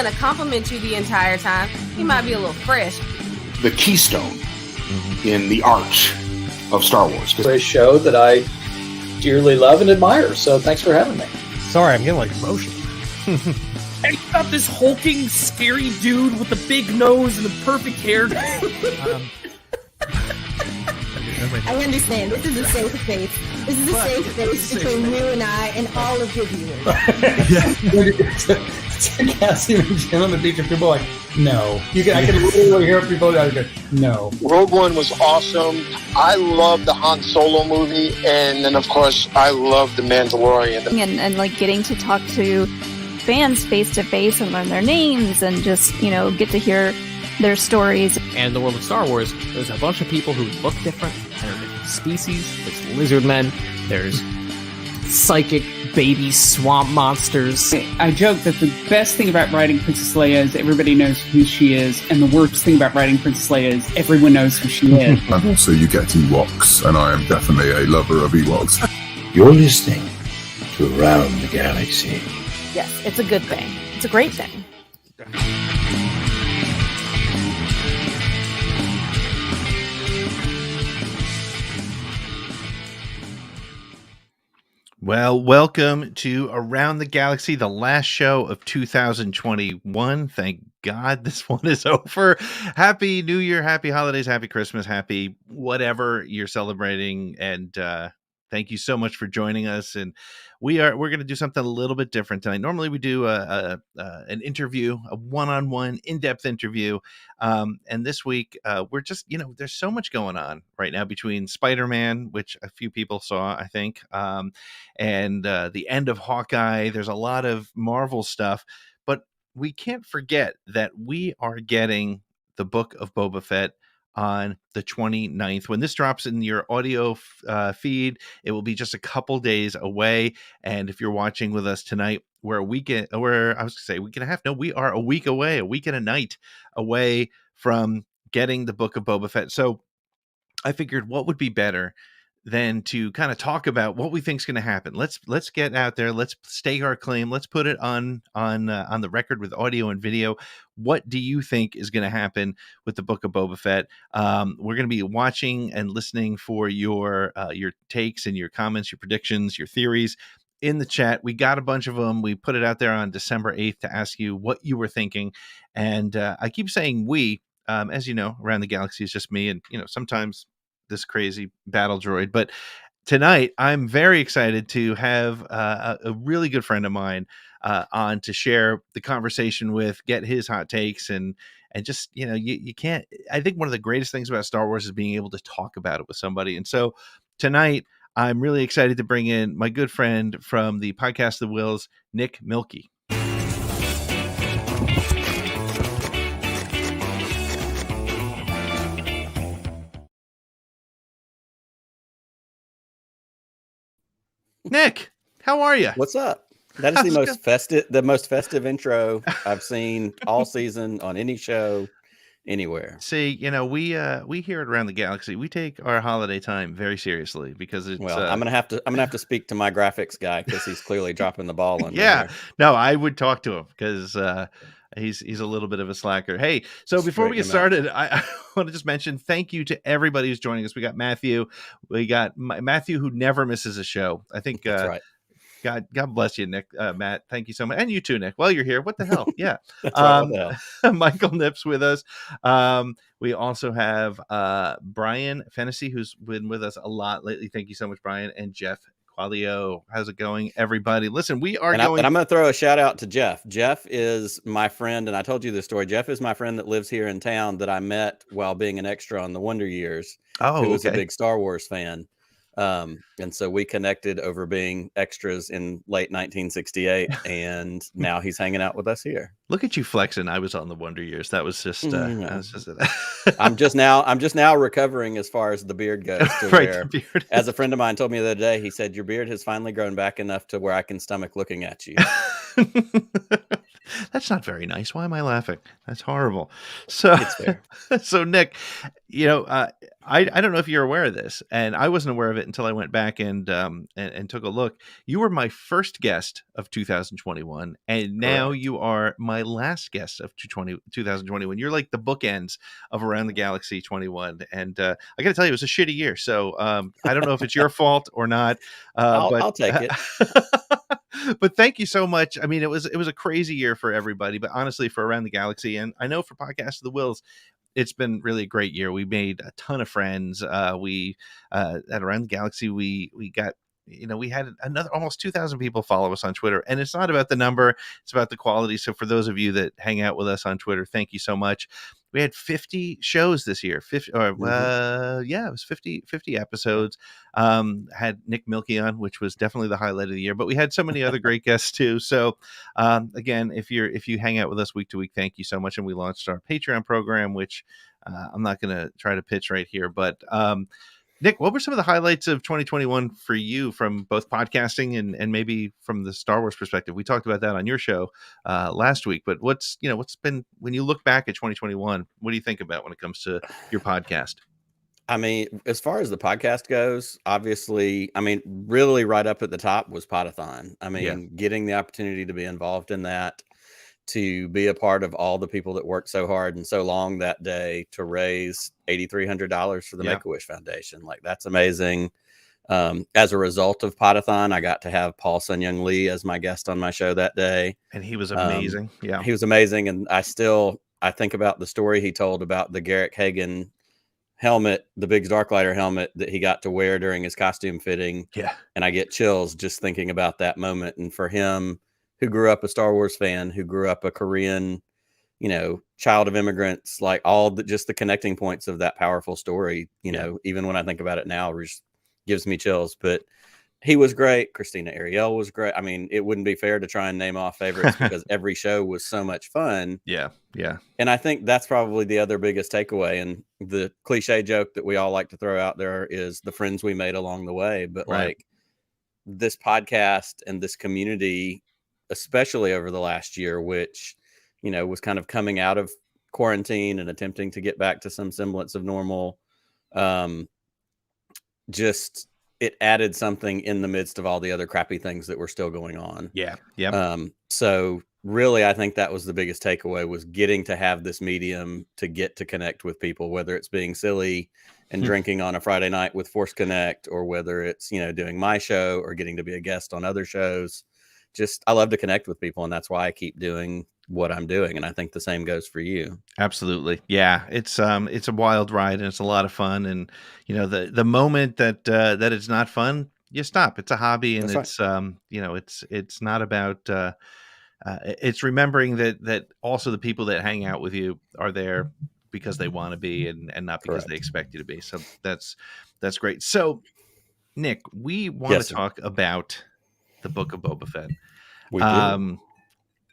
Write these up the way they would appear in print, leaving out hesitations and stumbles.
going to compliment you the entire time. He might be a little fresh. The keystone in the arch of Star Wars. It's a show that I dearly love and admire, so thanks for having me. Sorry, I'm getting like emotional. And you got this hulking, scary dude with the big nose and the perfect hair. I understand. This is a safe space. This is a safe space between you and I and all of your viewers. Cassie and Jim on the beach, and people are like, no. I can literally hear people out there, no. Rogue One was awesome. I love the Han Solo movie, and then of course I love The Mandalorian. And like getting to talk to fans face to face and learn their names and just, get to hear their stories. And in the world of Star Wars, there's a bunch of people who look different. There are different species. There's lizard men. There's psychic baby swamp monsters. I joke that the best thing about writing Princess Leia is everybody knows who she is, and the worst thing about writing Princess Leia is everyone knows who she is. And also you get Ewoks, and I am definitely a lover of Ewoks. You're listening to Around the Galaxy. Yes, it's a good thing. It's a great thing. Well, welcome to Around the Galaxy, the last show of 2021. Thank God this one is over. Happy New Year, happy holidays, happy Christmas, happy whatever you're celebrating. And thank you so much for joining us. And we're going to do something a little bit different tonight. Normally we do an interview, a one-on-one in-depth interview. And this week we're just, there's so much going on right now between Spider-Man, which a few people saw, I think, and the end of Hawkeye. There's a lot of Marvel stuff, but we can't forget that we are getting the Book of Boba Fett on the 29th. When this drops in your audio feed, it will be just a couple days away. And if you're watching with us tonight, we're a week and a half. No, we are a week away, a week and a night away from getting the Book of Boba Fett. So I figured what would be better than to kind of talk about what we think is going to happen. Let's get out there. Let's stake our claim. Let's put it on the record with audio and video. What do you think is going to happen with the Book of Boba Fett? We're going to be watching and listening for your takes and your comments, your predictions, your theories in the chat. We got a bunch of them. We put it out there on December 8th to ask you what you were thinking. And I keep saying we, as you know, Around the Galaxy is just me and, sometimes this crazy battle droid. But tonight I'm very excited to have a really good friend of mine on to share the conversation with, get his hot takes, and just, you can't, I think one of the greatest things about Star Wars is being able to talk about it with somebody. And so tonight I'm really excited to bring in my good friend from the Podcast of the Wills, Nick Milkey. Nick, how are you? What's up? That is the most festive intro I've seen all season on any show anywhere. See, we here at Around the Galaxy, we take our holiday time very seriously because it's I'm gonna have to speak to my graphics guy because he's clearly dropping the ball on there. No, I would talk to him because he's a little bit of a slacker. Hey, so before we get started, I want to just mention thank you to everybody who's joining us. We got Matthew. We got Matthew, who never misses a show. I think that's right. God bless you, Nick. Matt, thank you so much. And you too, Nick. While you're here, what the hell? Yeah. That's right, what the hell? Michael Nips with us. We also have Brian Fennessy, who's been with us a lot lately. Thank you so much, Brian. And Jeff Qualio. How's it going, everybody? Listen, we are going. And I'm going to throw a shout out to Jeff. Jeff is my friend, and I told you this story. Jeff is my friend that lives here in town that I met while being an extra on the Wonder Years. Who was a big Star Wars fan. And so we connected over being extras in late 1968, and now he's hanging out with us here. Look at you flexing. I was on the Wonder Years. That was just, I'm just now recovering as far as the beard goes. To right, where, the beard. As a friend of mine told me the other day, he said, your beard has finally grown back enough to where I can stomach looking at you. That's not very nice. Why am I laughing? That's horrible. So, It's fair. so Nick, I don't know if you're aware of this, and I wasn't aware of it until I went back and took a look. You were my first guest of 2021, and now Correct. you are my last guest of 2021. You're like the bookends of Around the Galaxy 21, and I got to tell you, it was a shitty year. So I don't know if it's your fault or not, but I'll take it. But thank you so much. I mean, it was a crazy year for everybody, but honestly, for Around the Galaxy, and I know for Podcast of the Wills, it's been really a great year. We made a ton of friends. We at Around the Galaxy, we got, we had another almost 2,000 people follow us on Twitter, and it's not about the number, it's about the quality. So for those of you that hang out with us on Twitter, thank you so much. We had 50 shows this year. 50, it was 50 episodes. Had Nick Milkey on, which was definitely the highlight of the year. But we had so many other great guests too. So again, if you hang out with us week to week, thank you so much. And we launched our Patreon program, which I'm not going to try to pitch right here, but Nick, what were some of the highlights of 2021 for you from both podcasting and maybe from the Star Wars perspective? We talked about that on your show last week, but what's been, when you look back at 2021, what do you think about when it comes to your podcast? I mean, as far as the podcast goes, obviously, really right up at the top was Podathon. Getting the opportunity to be involved in that, to be a part of all the people that worked so hard and so long that day to raise $8,300 for the Make-A-Wish Foundation. Like, that's amazing. As a result of Podathon, I got to have Paul Sun-Young Lee as my guest on my show that day. And he was amazing. He was amazing. And I think about the story he told about the Garrick Hagen helmet, the Biggs Darklighter helmet that he got to wear during his costume fitting. Yeah. And I get chills just thinking about that moment. And for him, who grew up a Star Wars fan, who grew up a Korean, child of immigrants, like just the connecting points of that powerful story, even when I think about it now, it just gives me chills. But he was great. Christina Ariel was great. I mean, it wouldn't be fair to try and name off favorites because every show was so much fun. Yeah. Yeah. And I think that's probably the other biggest takeaway. And the cliche joke that we all like to throw out there is the friends we made along the way. But like this podcast and this community, especially over the last year, which, was kind of coming out of quarantine and attempting to get back to some semblance of normal. Just, it added something in the midst of all the other crappy things that were still going on. Yeah. Yeah. So really, I think that was the biggest takeaway, was getting to have this medium to get to connect with people, whether it's being silly and drinking on a Friday night with Force Connect, or whether it's, doing my show or getting to be a guest on other shows. Just, I love to connect with people, and that's why I keep doing what I'm doing. And I think the same goes for you. Absolutely. Yeah. It's a wild ride, and it's a lot of fun. And, the moment that it's not fun, you stop. It's a hobby, and That's it's, it's not about, it's remembering that also the people that hang out with you are there because they want to be, and not because they expect you to be. So that's great. So Nick, we want to talk about the Book of Boba Fett. We do.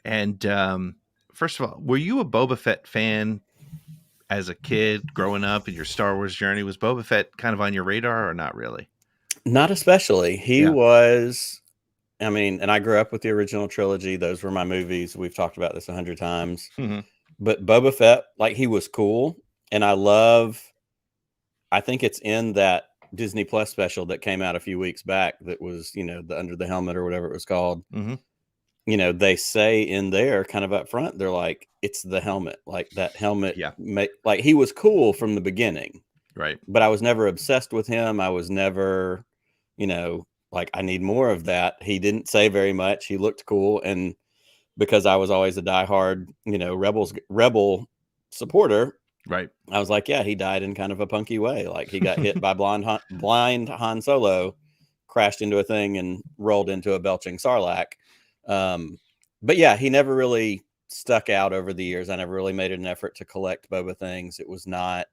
And first of all, were you a Boba Fett fan as a kid growing up in your Star Wars journey? Was Boba Fett kind of on your radar, or not really? Not especially. He was, and I grew up with the original trilogy. Those were my movies. We've talked about this 100 times. Mm-hmm. But Boba Fett, like, he was cool. And I think it's in that Disney Plus special that came out a few weeks back that was, the Under the Helmet or whatever it was called. Mm-hmm. They say in there kind of up front, they're like, it's the helmet, like that helmet. Yeah. Like, he was cool from the beginning. Right. But I was never obsessed with him. I was never, like, I need more of that. He didn't say very much. He looked cool. And because I was always a diehard, Rebel supporter. Right. I was like, yeah, he died in kind of a punky way. Like, he got hit by blind Han Solo, crashed into a thing and rolled into a belching Sarlacc. But yeah, he never really stuck out over the years. I never really made an effort to collect Boba things. It was not,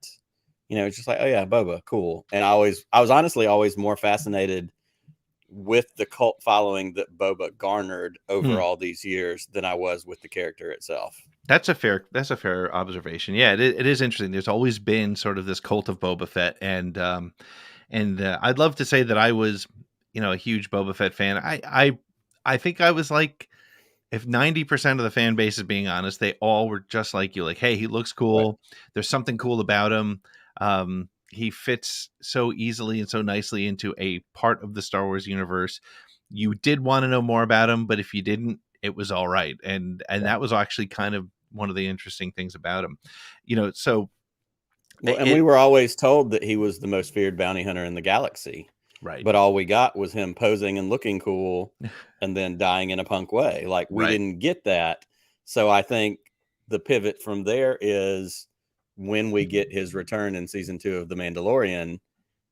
it's just like, oh yeah, Boba, cool. And I was honestly always more fascinated with the cult following that Boba garnered over all these years than I was with the character itself. That's a fair observation. Yeah, it is interesting. There's always been sort of this cult of Boba Fett, and I'd love to say that I was, a huge Boba Fett fan. I think I was like if 90% of the fan base is being honest, they all were just like you, like, hey, he looks cool. Right. There's something cool about him. He fits so easily and so nicely into a part of the Star Wars universe. You did want to know more about him, but if you didn't, it was all right. And that was actually kind of one of the interesting things about him, so. Well, and we were always told that he was the most feared bounty hunter in the galaxy. Right. But all we got was him posing and looking cool and then dying in a punk way. Like, we didn't get that. So I think the pivot from there is when we get his return in season 2 of The Mandalorian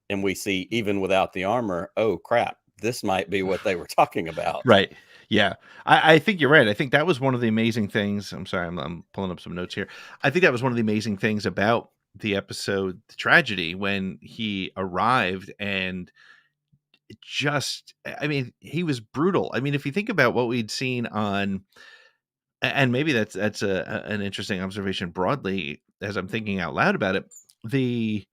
and we see, even without the armor, oh crap, this might be what they were talking about. Right. Yeah. I think you're right. I think that was one of the amazing things. I'm sorry, I'm pulling up some notes here. I think that was one of the amazing things about the episode, The Tragedy, when he arrived and he was brutal. I mean, if you think about what we'd seen on, and maybe that's an interesting observation broadly as I'm thinking out loud about it, the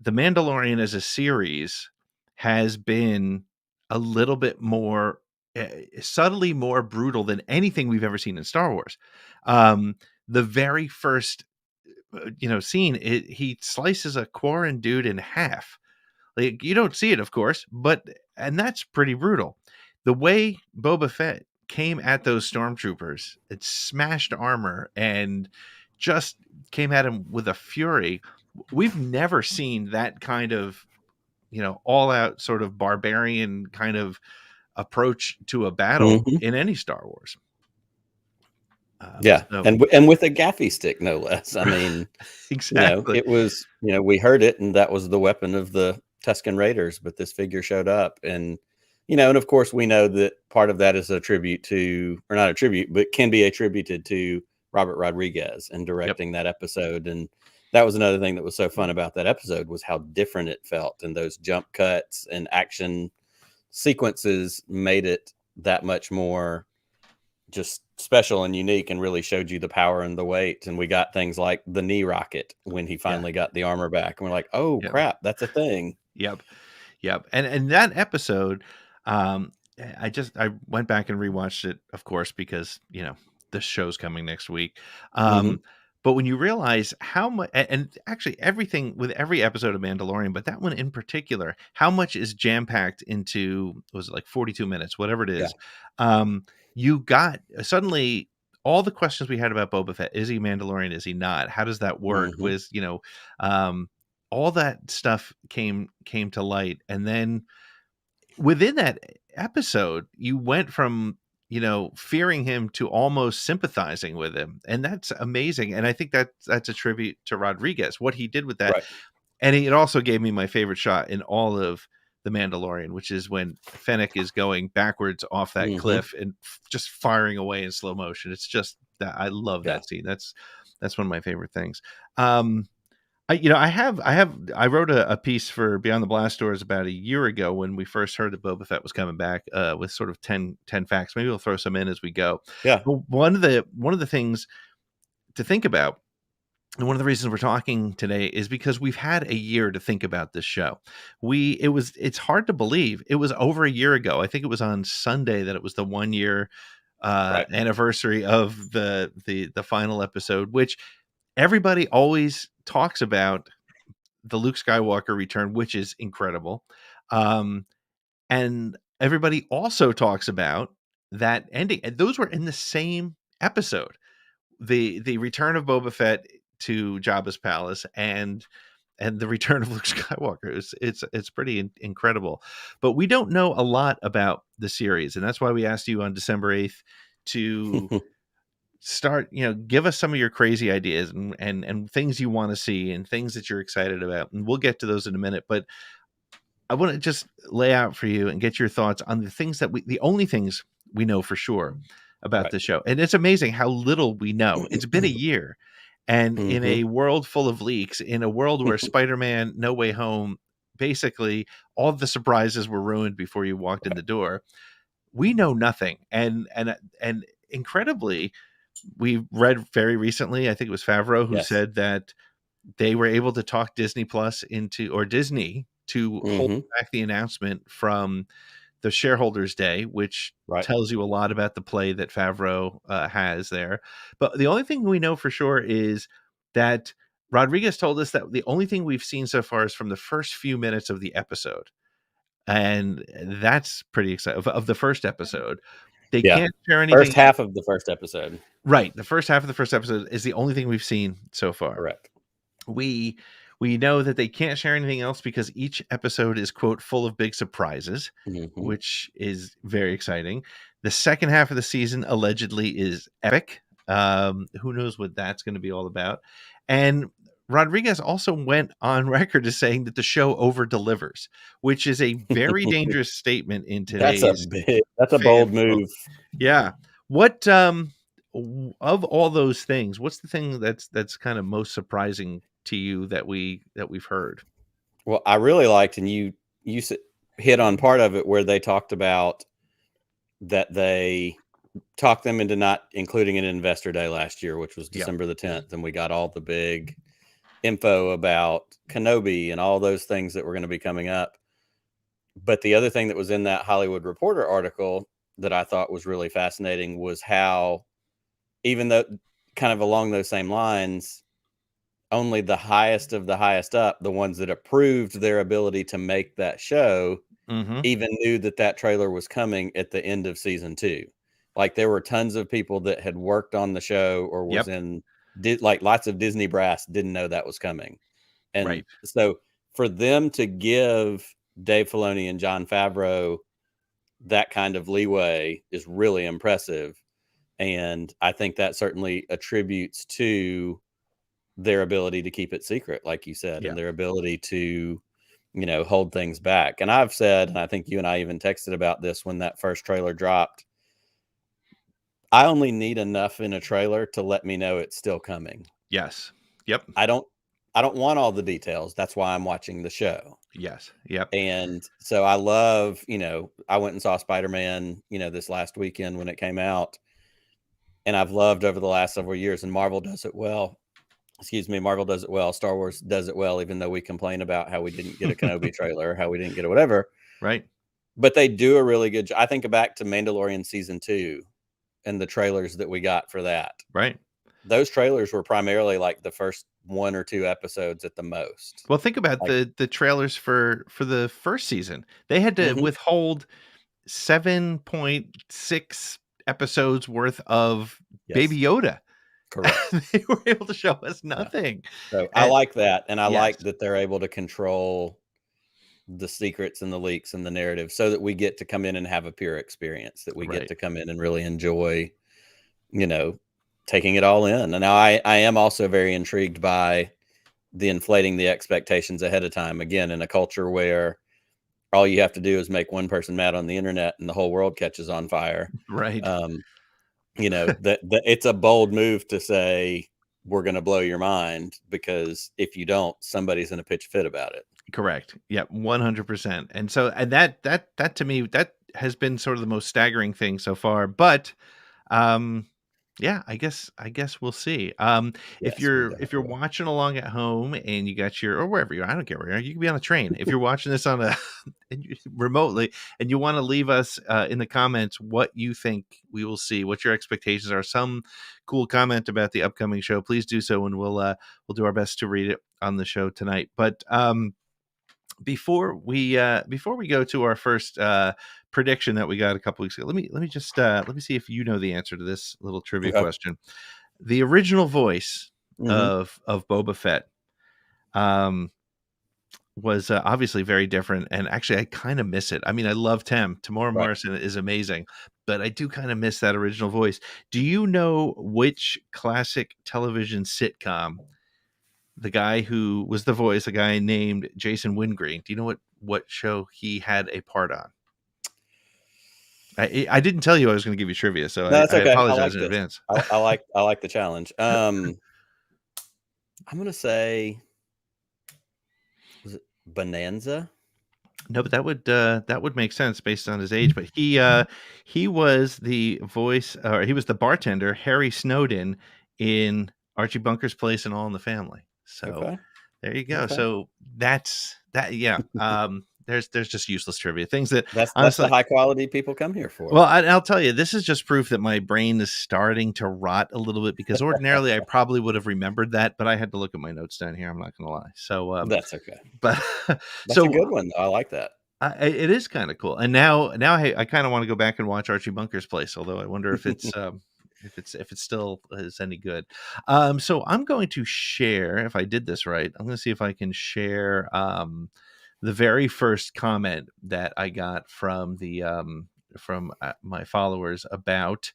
Mandalorian as a series has been a little bit more subtly more brutal than anything we've ever seen in Star Wars. The very first scene, he slices a Quarren dude in half. Like, you don't see it, of course, and that's pretty brutal. The way Boba Fett came at those stormtroopers, it smashed armor and just came at him with a fury. We've never seen that kind of, all out sort of barbarian kind of approach to a battle in any Star Wars. And with a gaffy stick, no less. I mean, exactly. It was, we heard it, and that was the weapon of the Tusken Raiders, but this figure showed up, and and of course we know that part of that is a tribute to, or not a tribute, but can be attributed to Robert Rodriguez and directing that episode. And that was another thing that was so fun about that episode, was how different it felt, and those jump cuts and action sequences made it that much more just special and unique, and really showed you the power and the weight. And we got things like the knee rocket when he finally got the armor back, and we're like, oh crap, that's a thing. Yep. And that episode, I went back and rewatched it, of course, because the show's coming next week. But when you realize how much, and actually everything with every episode of Mandalorian, but that one in particular, how much is jam-packed into, was it like 42 minutes, whatever it is. You got suddenly all the questions we had about Boba Fett. Is he Mandalorian? Is he not? How does that work? Was, all that stuff came to light. And then within that episode, you went from, fearing him to almost sympathizing with him. And that's amazing. And I think that's a tribute to Rodriguez, what he did with that. Right. And it also gave me my favorite shot in all of The Mandalorian, which is when Fennec is going backwards off that cliff and just firing away in slow motion. It's just that I love that scene. That's one of my favorite things. I wrote a piece for Beyond the Blast Doors about a year ago when we first heard that Boba Fett was coming back, with sort of 10 facts. Maybe we'll throw some in as we go. Yeah. But one of the things to think about, and one of the reasons we're talking today, is because we've had a year to think about this show. It's hard to believe it was over a year ago. I think it was on Sunday that it was the 1 year anniversary of the final episode, which everybody always talks about, the Luke Skywalker return, which is incredible. And everybody also talks about that ending. And those were in the same episode. The return of Boba Fett to Jabba's palace and the return of Luke Skywalker. It's pretty incredible. But we don't know a lot about the series. And that's why we asked you on December 8th to start, give us some of your crazy ideas and things you want to see and things that you're excited about. And we'll get to those in a minute, but I want to just lay out for you and get your thoughts on the things that the only things we know for sure about the show. And it's amazing how little we know. It's been a year, and in a world full of leaks, in a world where Spider-Man No Way Home, basically all the surprises were ruined before you walked in the door. We know nothing. And incredibly, we read very recently, I think it was Favreau who said that they were able to talk Disney to hold back the announcement from the shareholders day, which Right. tells you a lot about the play that Favreau has there. But the only thing we know for sure is that Rodriguez told us that the only thing we've seen so far is from the first few minutes of the episode. And that's pretty exciting of the first episode. They can't share anything. First half of the first episode. Right. The first half of the first episode is the only thing we've seen so far. Correct. We know that they can't share anything else because each episode is, quote, full of big surprises, which is very exciting. The second half of the season allegedly is epic. Who knows what that's going to be all about. And Rodriguez also went on record as saying that the show over delivers, which is a very dangerous statement in today's. That's a bold move. Yeah. What of all those things, what's the thing that's kind of most surprising to you that we've heard? Well, I really liked, and you hit on part of it where they talked about that they talked them into not including an investor day last year, which was December the 10th. And we got all the big info about Kenobi and all those things that were going to be coming up. But the other thing that was in that Hollywood Reporter article that I thought was really fascinating was how, even though kind of along those same lines, only the highest of the highest up, the ones that approved their ability to make that show, even knew that trailer was coming at the end of season 2. Like there were tons of people that had worked on the show or was like lots of Disney brass didn't know that was coming. And so for them to give Dave Filoni and Jon Favreau that kind of leeway is really impressive. And I think that certainly attributes to their ability to keep it secret, like you said, and their ability to, hold things back. And I've said, and I think you and I even texted about this when that first trailer dropped, I only need enough in a trailer to let me know it's still coming. Yes. Yep. I don't want all the details. That's why I'm watching the show. Yes. Yep. And so I love, I went and saw Spider-Man, this last weekend when it came out. And I've loved over the last several years, and Marvel does it well. Marvel does it well. Star Wars does it well, even though we complain about how we didn't get a Kenobi trailer, how we didn't get a whatever. Right. But they do a really good job. I think back to Mandalorian season 2 and the trailers that we got for that. Right. Those trailers were primarily like the first 1 or 2 episodes at the most. Well, think about the trailers for the first season. They had to withhold 7.6 episodes worth of Baby Yoda. Correct. They were able to show us nothing. So I like that. And I like that they're able to control the secrets and the leaks and the narrative so that we get to come in and have a pure experience, that we get to come in and really enjoy, taking it all in. And now I am also very intrigued by the inflating the expectations ahead of time. Again, in a culture where all you have to do is make one person mad on the internet and the whole world catches on fire. Right. That it's a bold move to say, we're going to blow your mind, because if you don't, somebody's going to pitch a fit about it. Correct. Yeah, 100%. And so, and that to me, that has been sort of the most staggering thing so far. But, yeah, I guess we'll see. If you're watching along at home and you got or wherever you are, I don't care where you are, you can be on a train. If you're watching this on remotely and you want to leave us in the comments what you think we will see, what your expectations are, some cool comment about the upcoming show, please do so, and we'll do our best to read it on the show tonight. But before we go to our first prediction that we got a couple weeks ago, let me see if you know the answer to this little trivia question. The original voice of Boba Fett was obviously very different, and actually I kind of miss it. I mean, I love Tamora Morrison is amazing, but I do kind of miss that original voice. Do you know which classic television sitcom the guy who was the voice, a guy named Jason Wingreen, do you know what show he had a part on? I didn't tell you I was going to give you trivia, so I apologize in advance. I like the challenge. I'm going to say, was it Bonanza? No, but that would make sense based on his age. But he was the voice, or he was the bartender, Harry Snowden, in Archie Bunker's Place and All in the Family. So there you go. So that's that. Yeah. there's just useless trivia, things that That's honestly, the high quality people come here for. Well, I'll tell you, this is just proof that my brain is starting to rot a little bit, because ordinarily I probably would have remembered that, but I had to look at my notes down here. I'm not going to lie. So that's okay. But that's a good one. I like that. It is kind of cool. And now I kind of want to go back and watch Archie Bunker's Place, although I wonder if it's if it still is any good. So I'm going to share, if I did this right, I'm going to see if I can share the very first comment that I got from the from my followers about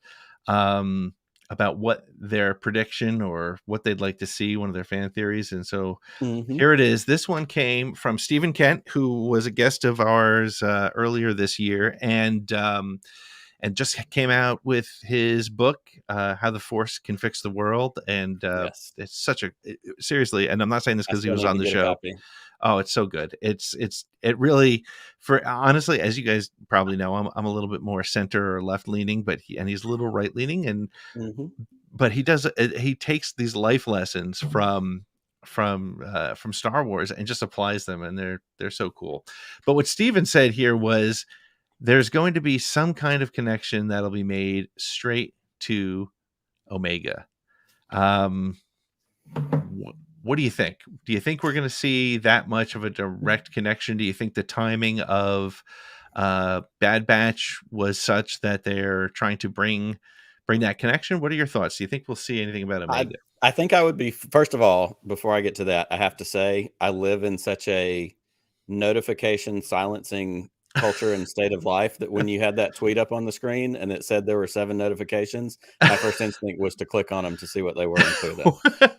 what their prediction or what they'd like to see, one of their fan theories. And so here it is. This one came from Stephen Kent, who was a guest of ours earlier this year, and just came out with his book, How the Force Can Fix the World. And it's such seriously, and I'm not saying this because he was on the show. Oh, it's so good. It really, for honestly, as you guys probably know, I'm a little bit more center or left leaning, but he's a little right leaning, and but he takes these life lessons from Star Wars and just applies them, and they're so cool. But what Steven said here was, there's going to be some kind of connection that'll be made straight to Omega. What do you think? Do you think we're going to see that much of a direct connection? Do you think the timing of Bad Batch was such that they're trying to bring that connection? What are your thoughts? Do you think we'll see anything about Omega? I think I would be, first of all, before I get to that, I have to say I live in such a notification silencing culture and state of life that when you had that tweet up on the screen and it said there were 7 notifications, my first instinct was to click on them to see what they were and clear them.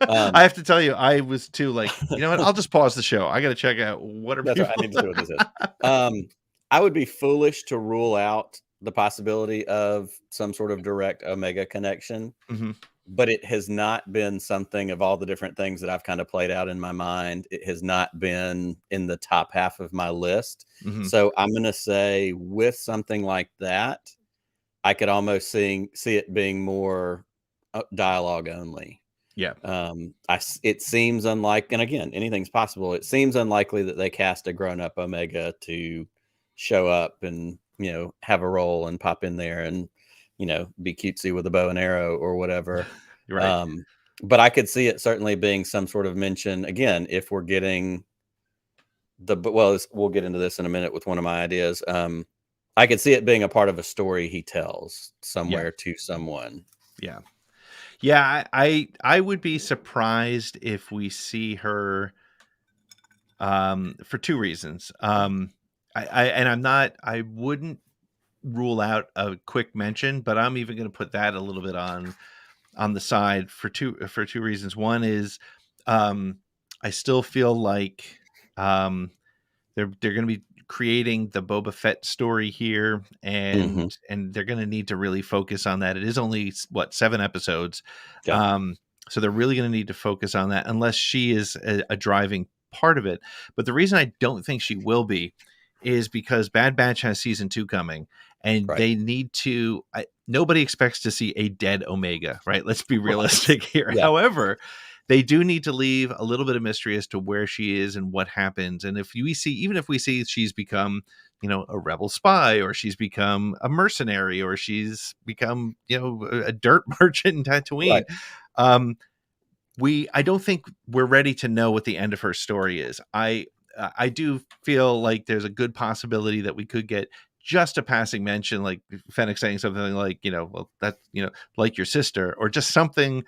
I have to tell you, I was too, like, you know what? I'll just pause the show. I got to check out what are people. Right, I need to see what this is. I would be foolish to rule out the possibility of some sort of direct Omega connection, but it has not been something of all the different things that I've kind of played out in my mind. It has not been in the top half of my list. So I'm going to say with something like that, I could almost see it being more dialogue only. Yeah. It seems unlike, and again, anything's possible. It seems unlikely that they cast a grown-up Omega to show up and, have a role and pop in there and, be cutesy with a bow and arrow or whatever. Right. But I could see it certainly being some sort of mention, again, if we're getting we'll get into this in a minute with one of my ideas. I could see it being a part of a story he tells somewhere to someone. Yeah. Yeah. I would be surprised if we see her, for 2 reasons. I wouldn't rule out a quick mention, but I'm even going to put that a little bit on the side for two reasons. One is, I still feel like they're going to be creating the Boba Fett story here, and they're going to need to really focus on that. It is only 7 episodes, so they're really going to need to focus on that, unless she is a driving part of it. But the reason I don't think she will be is because Bad Batch has season 2 coming, and they need to. Nobody expects to see a dead Omega, right? Let's be realistic here. Yeah. However, they do need to leave a little bit of mystery as to where she is and what happens. And if we see she's become, a rebel spy, or she's become a mercenary, or she's become, a dirt merchant in Tatooine, I don't think we're ready to know what the end of her story is. I do feel like there's a good possibility that we could get just a passing mention, like Fennec saying something like, well, that, like your sister, or just something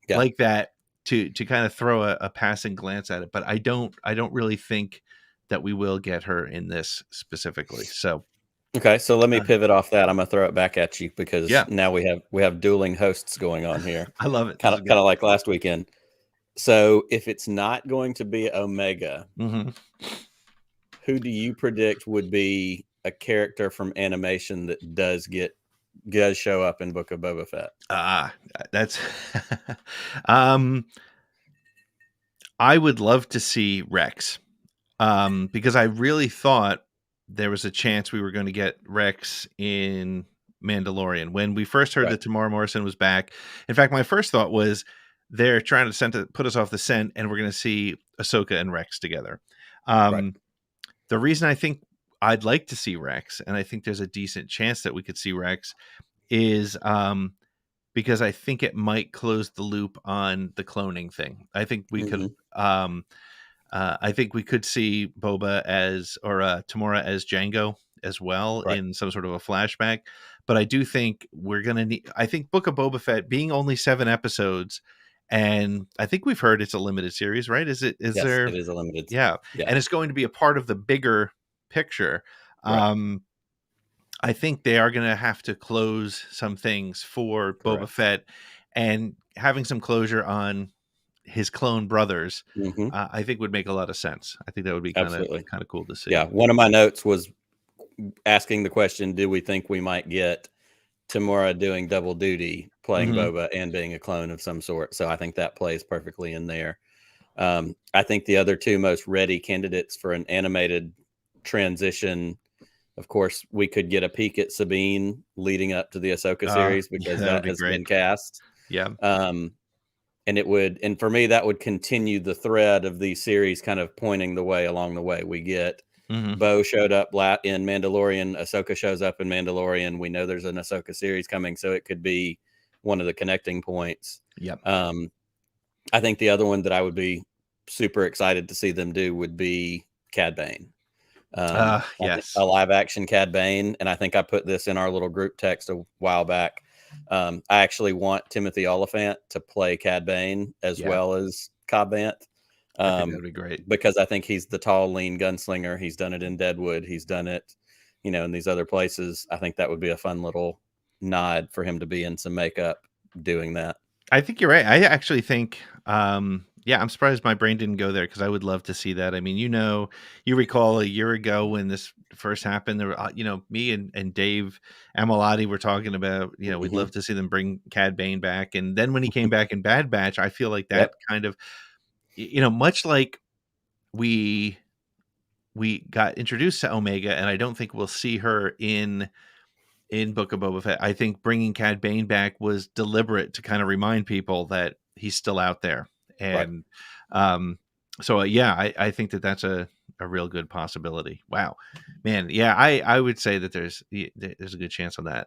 like that to kind of throw a passing glance at it. But I don't really think that we will get her in this specifically. So, okay. So let me pivot off that. I'm going to throw it back at you because now we have dueling hosts going on here. I love it. Kind of like last weekend. So if it's not going to be Omega, who do you predict would be a character from animation that does show up in Book of Boba Fett? That's I would love to see Rex, because I really thought there was a chance we were going to get Rex in Mandalorian when we first heard that Tamara Morrison was back. In fact, my first thought was they're trying to put us off the scent, and we're going to see Ahsoka and Rex together. The reason I think I'd like to see Rex, and I think there's a decent chance that we could see Rex, is because I think it might close the loop on the cloning thing. I think we could I think we could see Boba as, or Tamora as Jango as well, Right. in some sort of a flashback. But I do think we're going to need, I think Book of Boba Fett being only 7 episodes, and I think we've heard it's a limited series, right? Is it, Yes, there? it is a limited. Yeah. And it's going to be a part of the bigger picture. Right. I think they are going to have to close some things for Boba Fett, and having some closure on his clone brothers, I think would make a lot of sense. I think that would be kind of cool to see. Yeah. One of my notes was asking the question, do we think we might get Tamora doing double duty, playing Boba and being a clone of some sort? So I think that plays perfectly in there. I think the other 2 most ready candidates for an animated transition, of course, we could get a peek at Sabine leading up to the Ahsoka series, because that has been cast. Yeah. And it would, and for me, that would continue the thread of the series, kind of pointing the way along the way. We get Bo showed up in Mandalorian, Ahsoka shows up in Mandalorian. We know there's an Ahsoka series coming, so it could be one of the connecting points. Yep. I think the other one that I would be super excited to see them do would be Cad Bane. Yes, a live action Cad Bane. And I think I put this in our little group text a while back. I actually want Timothy Oliphant to play Cad Bane as well as Cobb Vanth. I think that'd be great, because I think he's the tall, lean gunslinger. He's done it in Deadwood. He's done it, in these other places. I think that would be a fun little nod for him to be in some makeup doing that. I think you're right. I actually think, I'm surprised my brain didn't go there, because I would love to see that. I mean, you recall a year ago when this first happened, there were, me and Dave Amilati were talking about, we'd love to see them bring Cad Bane back. And then when he came back in Bad Batch, I feel like that kind of, much like we got introduced to Omega, and I don't think we'll see her in Book of Boba Fett. I think bringing Cad Bane back was deliberate to kind of remind people that he's still out there. And so I think that that's a real good possibility. Wow, man. Yeah, I would say that there's a good chance on that.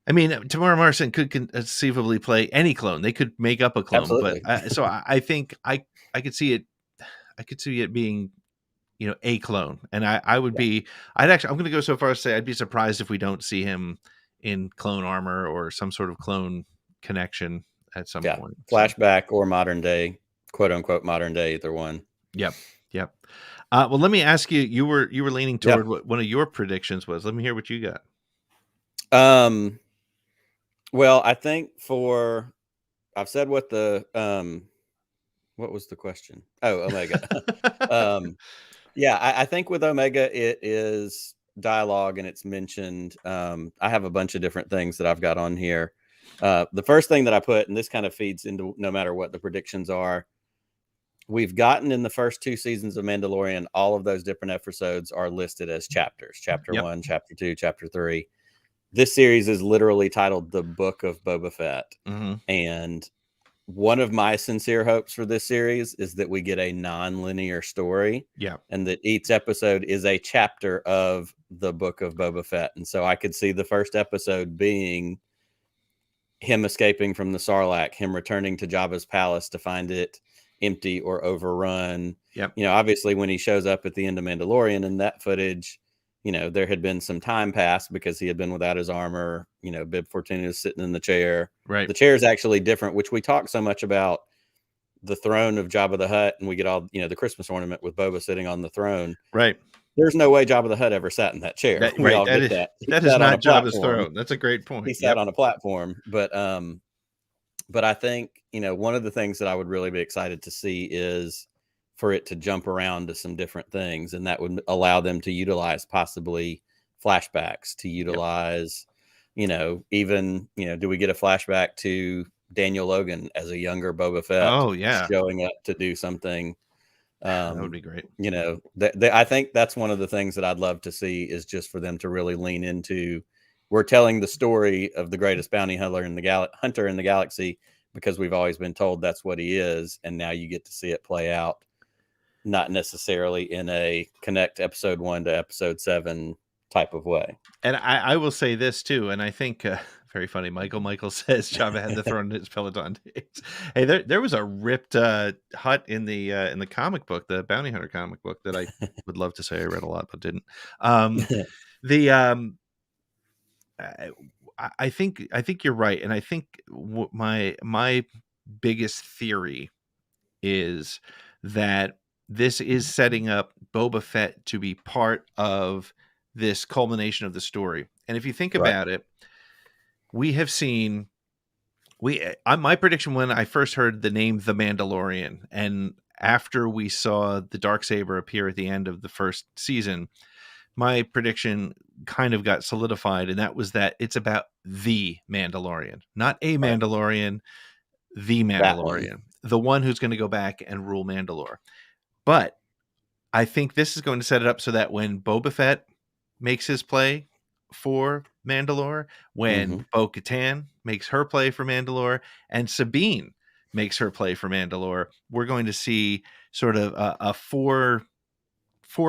I mean, Tamora Morrison could conceivably play any clone. They could make up a clone. Absolutely. But so I think I could see it. I could see it being, a clone. And I would be. I'm going to go so far as to say I'd be surprised if we don't see him in clone armor or some sort of clone connection at some point. Flashback or modern day, quote unquote modern day, either one. Yep. Well, let me ask you. You were leaning toward what one of your predictions was. Let me hear what you got. Well, I think I've said what the what was the question? Oh, Omega. I think with Omega it is dialogue, and it's mentioned. I have a bunch of different things that I've got on here. The first thing that I put, and this kind of feeds into no matter what the predictions are, we've gotten in the first 2 seasons of Mandalorian, all of those different episodes are listed as chapters. Chapter 1, Chapter 2, Chapter 3. This series is literally titled The Book of Boba Fett. And one of my sincere hopes for this series is that we get a non-linear story. And that each episode is a chapter of the Book of Boba Fett. And so I could see the first episode being him escaping from the Sarlacc, him returning to Jabba's palace to find it empty or overrun. Obviously when he shows up at the end of Mandalorian in that footage, there had been some time passed because he had been without his armor. Bib Fortuna is sitting in the chair. Right. The chair is actually different, which we talk so much about the throne of Jabba the Hutt, and we get all, the Christmas ornament with Boba sitting on the throne. Right. There's no way Jabba the Hutt ever sat in that chair. That is not Jabba's throne. That's a great point. He sat on a platform, but I think, one of the things that I would really be excited to see is for it to jump around to some different things, and that would allow them to utilize possibly flashbacks, to utilize, even, do we get a flashback to Daniel Logan as a younger Boba Fett? Oh yeah, showing up to do something. That would be great. I think that's one of the things that I'd love to see, is just for them to really lean into. We're telling the story of the greatest bounty hunter in the galaxy, because we've always been told that's what he is, and now you get to see it play out. not necessarily in a connect episode 1 to episode 7 type of way. And I will say this too, and I think very funny. Michael says Jabba had the throne in his Peloton days. Hey, there was a ripped hut in the comic book, the Bounty Hunter comic book, that I would love to say I read a lot but didn't. I think you're right, and I think my biggest theory is that this is setting up Boba Fett to be part of this culmination of the story. And if you think about it, we have seen my prediction when I first heard the name The Mandalorian, and after we saw the Darksaber appear at the end of the first season, my prediction kind of got solidified, and that was that it's about the Mandalorian, not a Mandalorian, the Mandalorian, the one who's going to go back and rule Mandalore. But I think this is going to set it up so that when Boba Fett makes his play for Mandalore, when Bo-Katan makes her play for Mandalore, and Sabine makes her play for Mandalore, we're going to see sort of a four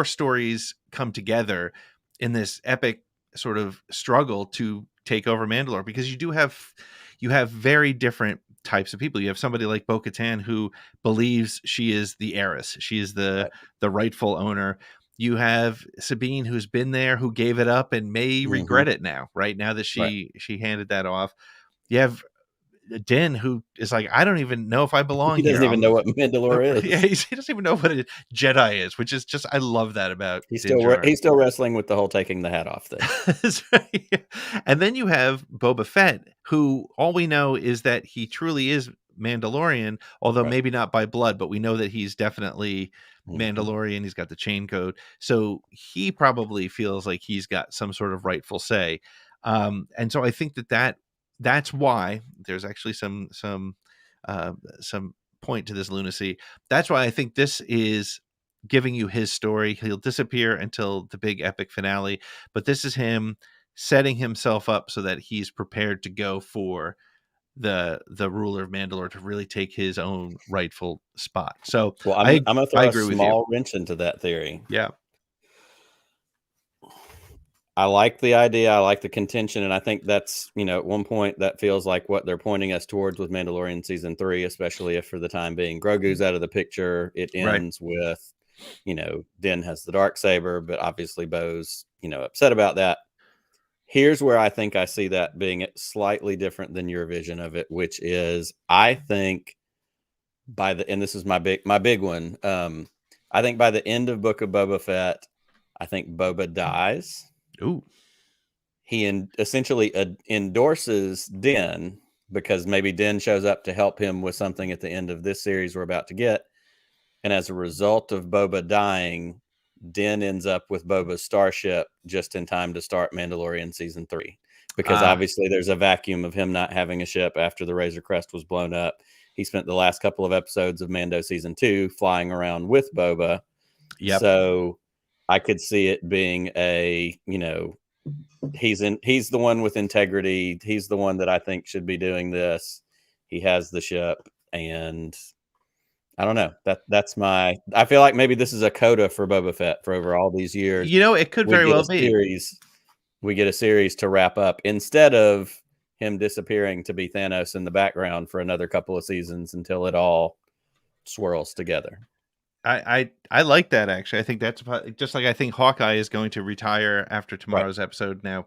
stories come together in this epic sort of struggle to take over Mandalore, because you have very different types of people. You have somebody like Bo-Katan who believes she is the heiress. She is the rightful owner. You have Sabine, who's been there, who gave it up and may regret it now, right? Now that she handed that off. You have Din, who is like, I don't even know if I belong here. He doesn't even know what Mandalore is. Yeah, he doesn't even know what a Jedi is, which is just, I love that about he's Din still wrestling with the whole taking the hat off thing. And then you have Boba Fett, who all we know is that he truly is Mandalorian, although maybe not by blood, but we know that he's definitely Mandalorian. He's got the chain code, so he probably feels like he's got some sort of rightful say. And so I think that's why there's actually some point to this lunacy. That's why I think this is giving you his story. He'll disappear until the big epic finale, but this is him setting himself up so that he's prepared to go for the ruler of Mandalore, to really take his own rightful spot. So I'm gonna throw a small wrench into that theory. Yeah. I like the idea. I like the contention. And I think that's, at one point that feels like what they're pointing us towards with Mandalorian season 3, especially if for the time being Grogu's out of the picture. It ends with, Din has the Darksaber, but obviously Bo's, upset about that. Here's where I think I see that being slightly different than your vision of it, which is, I think and this is my big one. I think by the end of Book of Boba Fett, I think Boba dies. Ooh. He essentially endorses Din, because maybe Din shows up to help him with something at the end of this series we're about to get. And as a result of Boba dying, Din ends up with Boba's starship just in time to start Mandalorian season 3. Because obviously there's a vacuum of him not having a ship after the Razor Crest was blown up. He spent the last couple of episodes of Mando season 2 flying around with Boba. Yep. So I could see it being he's the one with integrity. He's the one that I think should be doing this. He has the ship, and I don't know. That's I feel like maybe this is a coda for Boba Fett for over all these years. It could very well be. We get a series to wrap up instead of him disappearing to be Thanos in the background for another couple of seasons until it all swirls together. I like that, actually. I think that's just like I think Hawkeye is going to retire after tomorrow's episode. Now,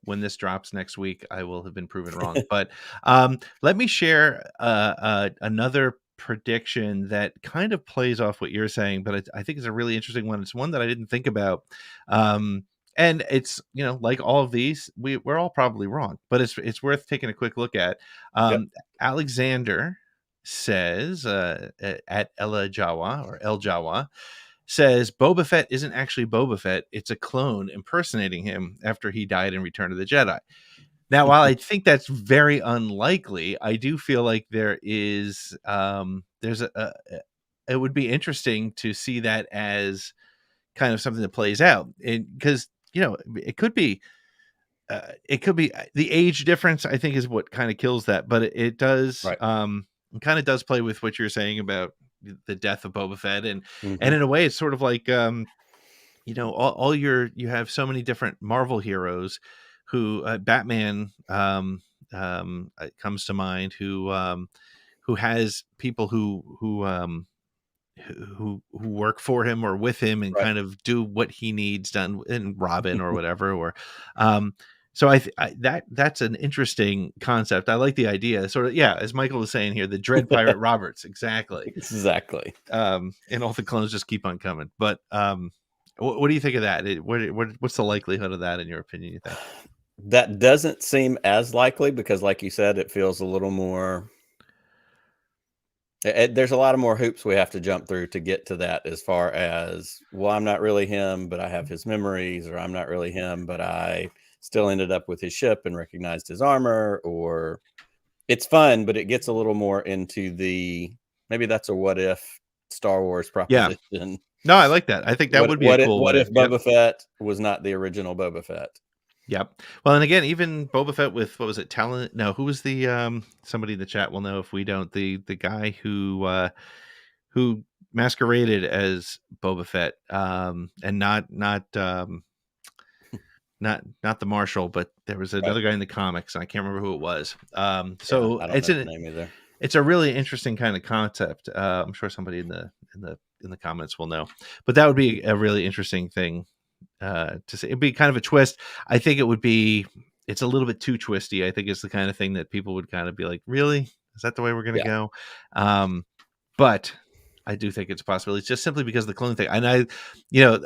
when this drops next week, I will have been proven wrong. But let me share another prediction that kind of plays off what you're saying, but I think it's a really interesting one. It's one that I didn't think about. And it's, like all of these, we're all probably wrong, but it's worth taking a quick look at. Alexander says at Ella Jawa or El Jawa says Boba Fett isn't actually Boba Fett. It's a clone impersonating him after he died in Return of the Jedi. Now, while I think that's very unlikely, I do feel like there is it would be interesting to see that as kind of something that plays out, because it could be the age difference, I think, is what kind of kills that, but it does kind of does play with what you're saying about the death of Boba Fett, and Mhm. in a way, it's sort of like you have so many different Marvel heroes who Batman comes to mind, who has people who work for him or with him and Right. kind of do what he needs done, in Robin or whatever. Or so that's an interesting concept. I like the idea, sort of, yeah, as Michael was saying here, the Dread Pirate Roberts, exactly. And all the clones just keep on coming. But what do you think of that? What's the likelihood of that in your opinion, you think? That doesn't seem as likely because, like you said, it feels a little more. There's a lot of more hoops we have to jump through to get to that, as far as, well, I'm not really him, but I have his memories, or I'm not really him, but I still ended up with his ship and recognized his armor. Or it's fun, but it gets a little more into maybe that's a what if Star Wars proposition. Yeah. No, I like that. I think that would be a cool what if Yep. Boba Fett was not the original Boba Fett? Yep. Well, and again, even Boba Fett with, what was it? Talent? No, who was the somebody in the chat will know if we don't. The guy who masqueraded as Boba Fett, and not the Marshal, but there was another guy in the comics, and I can't remember who it was. So I don't know the name either. It's a really interesting kind of concept. I'm sure somebody in the comments will know, but that would be a really interesting thing to say. It'd be kind of a twist. I think it's a little bit too twisty. I think it's the kind of thing that people would kind of be like, really? Is that the way we're going to go? But I do think it's a possibility. It's just simply because of the clone thing. And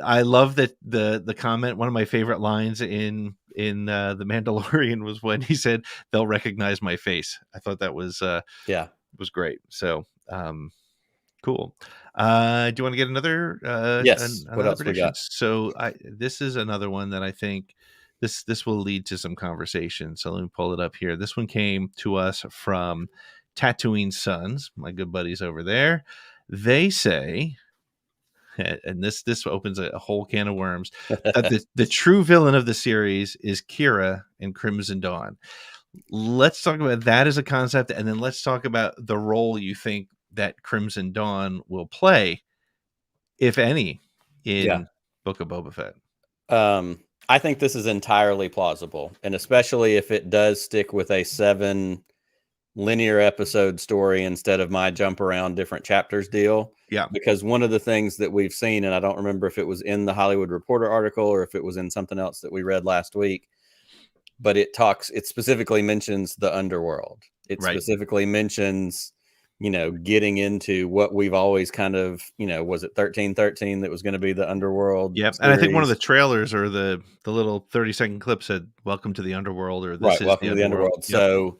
I love that the comment. One of my favorite lines in The Mandalorian was when he said, "They'll recognize my face." I thought that was was great. So cool. Do you want to get another yes, what else prediction? we got? So this is another one that I think this will lead to some conversation. So let me pull it up here. This one came to us from Tatooine Sons, my good buddies over there. They say, and this opens a whole can of worms, that the true villain of the series is Kira in Crimson Dawn. Let's talk about that as a concept, and then let's talk about the role you think that Crimson Dawn will play, if any, in Book of Boba Fett. I think this is entirely plausible, and especially if it does stick with a 7 linear episode story instead of my jump around different chapters deal. Yeah. Because one of the things that we've seen, and I don't remember if it was in the Hollywood Reporter article or if it was in something else that we read last week, but it specifically mentions the underworld. It specifically mentions, getting into what we've always kind of, was it 1313 that was going to be the underworld? Yep. And I think one of the trailers or the little 30-second clip said, "Welcome to the underworld," or "This is welcome to the underworld." Yep. So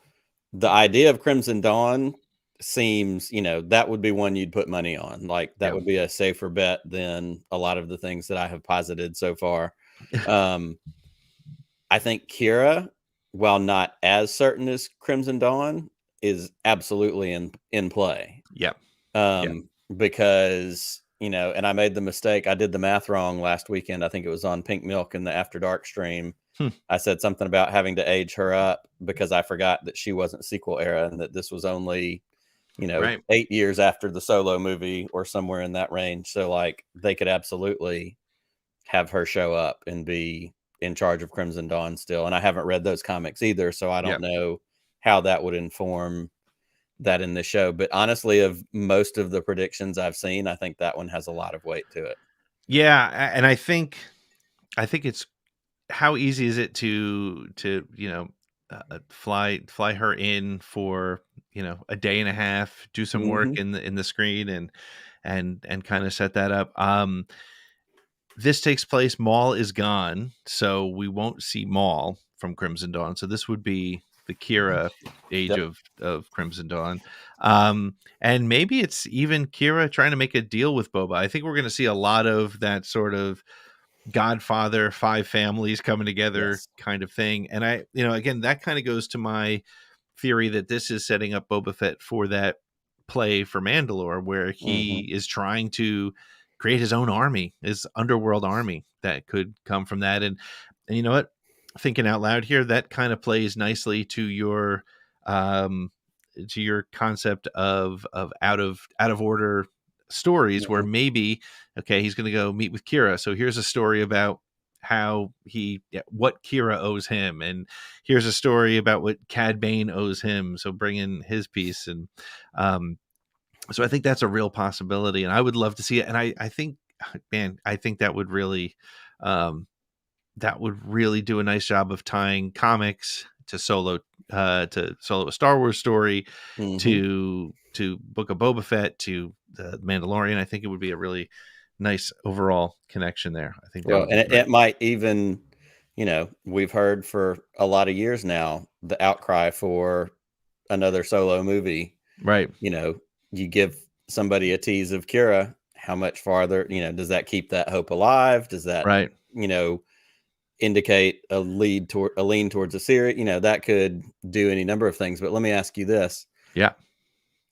the idea of Crimson Dawn seems, that would be one you'd put money on. Like that would be a safer bet than a lot of the things that I have posited so far. I think Kira, while not as certain as Crimson Dawn, is absolutely in play. Yeah. Because, and I made the mistake. I did the math wrong last weekend. I think it was on Pink Milk in the After Dark stream. I said something about having to age her up because I forgot that she wasn't sequel era and that this was only, 8 years after the Solo movie or somewhere in that range. So like they could absolutely have her show up and be in charge of Crimson Dawn still. And I haven't read those comics either, so I don't know how that would inform that in the show. But honestly, of most of the predictions I've seen, I think that one has a lot of weight to it. Yeah, and I think it's, how easy is it to fly her in for a day and a half, do some work in the screen and kind of set that up. This takes place, Maul is gone, so we won't see Maul from Crimson Dawn. So this would be the Kira age of Crimson Dawn. And maybe it's even Kira trying to make a deal with Boba. I think we're going to see a lot of that sort of Godfather, 5 families coming together kind of thing. And I, again, that kind of goes to my theory that this is setting up Boba Fett for that play for Mandalore, where he is trying to create his own army, his underworld army that could come from that. And you know what? Thinking out loud here, that kind of plays nicely to your concept of out of order stories where maybe, okay, he's going to go meet with Kira. So here's a story about how what Kira owes him. And here's a story about what Cad Bane owes him. So bring in his piece. And so I think that's a real possibility. And I would love to see it. And I think, man, I think that would really do a nice job of tying comics to Solo a Star Wars story, to Book of Boba Fett, to the Mandalorian. I think it would be a really nice overall connection there. I think. Well, and it might even, we've heard for a lot of years now the outcry for another Solo movie. Right. You give somebody a tease of Kira, how much farther, does that keep that hope alive? Does that, right, indicate a lean towards a series? That could do any number of things. But let me ask you this. Yeah.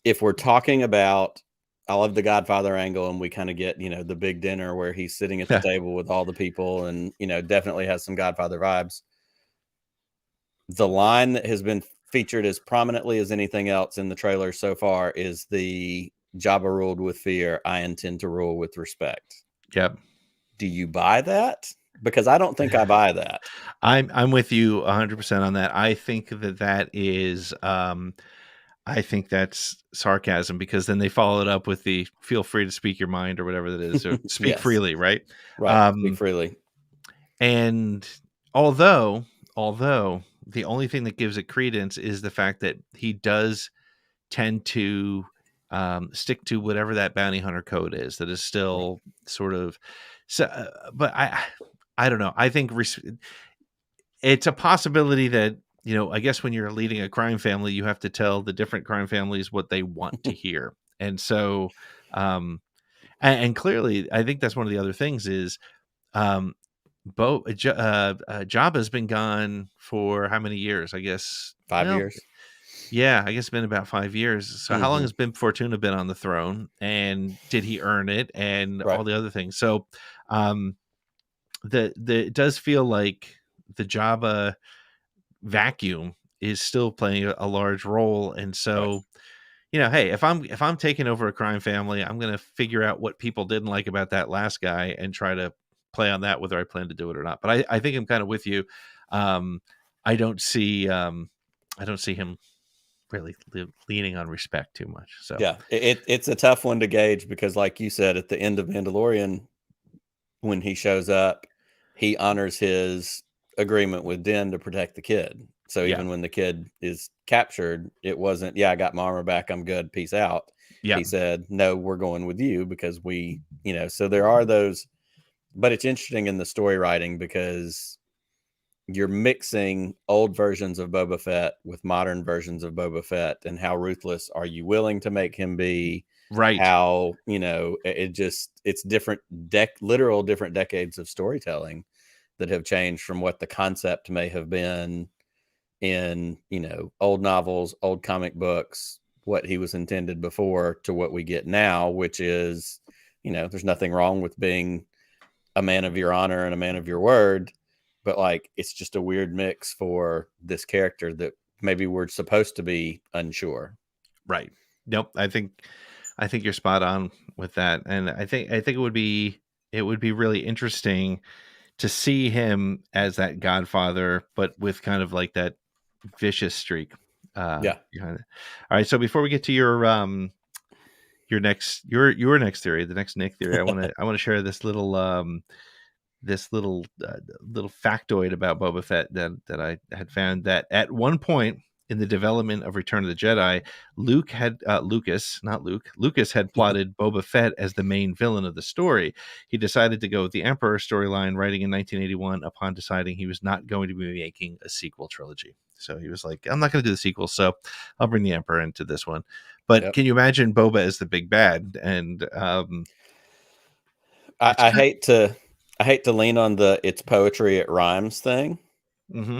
If we're talking about, I love the Godfather angle, and we kind of get, the big dinner where he's sitting at the table with all the people, and, definitely has some Godfather vibes. The line that has been featured as prominently as anything else in the trailer so far is the Jabba ruled with fear, I intend to rule with respect. Yep. Do you buy that? Because I don't think I buy that. I'm with you 100% on that. I think that is I think that's sarcasm, because then they follow it up with the feel free to speak your mind or whatever that is, or speak yes. freely, right? Right. Speak freely. And although the only thing that gives it credence is the fact that he does tend to stick to whatever that bounty hunter code is, that is still sort of, but I don't know. I think it's a possibility that, I guess when you're leading a crime family, you have to tell the different crime families what they want to hear. And so, and clearly, I think that's one of the other things is, Jabba's been gone for how many years? I guess 5 years. Yeah, I guess it's been about 5 years. So how long has Bib Fortuna been on the throne, and did he earn it, and all the other things? So, it does feel like the Jabba vacuum is still playing a large role, and so. Hey, if I'm taking over a crime family, I'm going to figure out what people didn't like about that last guy and try to play on that, whether I plan to do it or not. But I think I'm kind of with you. I don't see him really leaning on respect too much. So yeah, it's a tough one to gauge, because like you said, at the end of Mandalorian, when he shows up, he honors his agreement with Din to protect the kid. So even when the kid is captured, it wasn't, I got my armor back, I'm good, peace out. Yeah. He said, no, we're going with you, because we, so there are those, but it's interesting in the story writing, because you're mixing old versions of Boba Fett with modern versions of Boba Fett, and how ruthless are you willing to make him be? Right. How, it's different literal different decades of storytelling that have changed from what the concept may have been in, old novels, old comic books, what he was intended before, to what we get now, which is, there's nothing wrong with being a man of your honor and a man of your word, but like, it's just a weird mix for this character that maybe we're supposed to be unsure. Right. Nope. I think you're spot on with that. And I think it would be really interesting to see him as that Godfather, but with kind of like that vicious streak. Behind it. All right. So before we get to your next theory, the next Nick theory, I want to share this little factoid about Boba Fett that I had found, that at one point in the development of Return of the Jedi, Lucas had plotted Boba Fett as the main villain of the story. He decided to go with the Emperor storyline, writing in 1981 upon deciding he was not going to be making a sequel trilogy. So he was like, I'm not going to do the sequel, so I'll bring the Emperor into this one. But can you imagine Boba as the big bad? And I hate to lean on the it's poetry, it rhymes thing. Mm-hmm.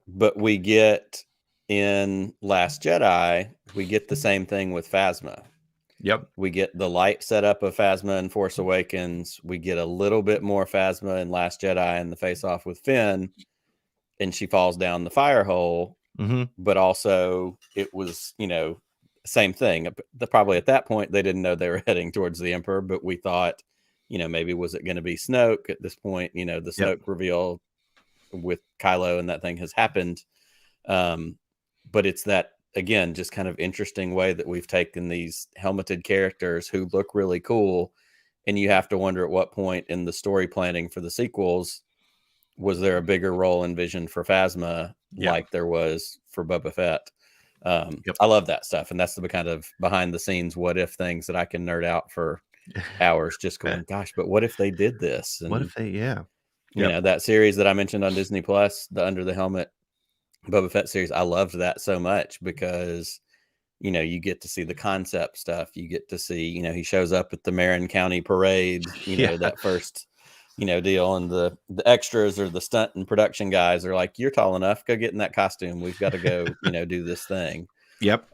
But we get in Last Jedi, we get the same thing with Phasma. Yep. We get the light setup of Phasma in Force Awakens. We get a little bit more Phasma in Last Jedi and the face off with Finn, and she falls down the fire hole. Mm-hmm. But also it was, same thing. Probably at that point they didn't know they were heading towards the Emperor, but we thought, maybe was it going to be Snoke at this point? The Snoke reveal with Kylo and that thing has happened. But it's that, again, just kind of interesting way that we've taken these helmeted characters who look really cool, and you have to wonder at what point in the story planning for the sequels was there a bigger role envisioned for Phasma like there was for Boba Fett. I love that stuff, and that's the kind of behind the scenes what if things that I can nerd out for hours, just going, gosh, but what if they did this? And what if they, that series that I mentioned on Disney Plus, the Under the Helmet Boba Fett series, I loved that so much because you get to see the concept stuff. You get to see, he shows up at the Marin County parade, that first, deal. And the extras or the stunt and production guys are like, you're tall enough, go get in that costume. We've got to go, do this thing. Yep.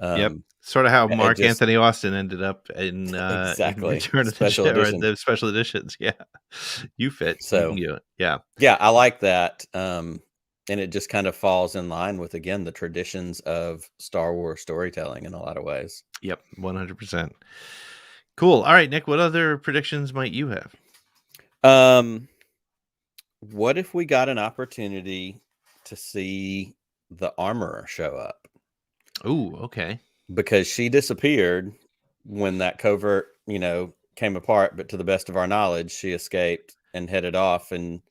Sort of how Mark Anthony Austin ended up in exactly Return of special edition. The special editions. Yeah. You fit. So you yeah. I like that. And it just kind of falls in line with, again, the traditions of Star Wars storytelling in a lot of ways. Yep, 100%. Cool. All right, Nick, what other predictions might you have? What if we got an opportunity to see the Armorer show up? Oh, okay. Because she disappeared when that covert, came apart, but to the best of our knowledge, she escaped and headed off, and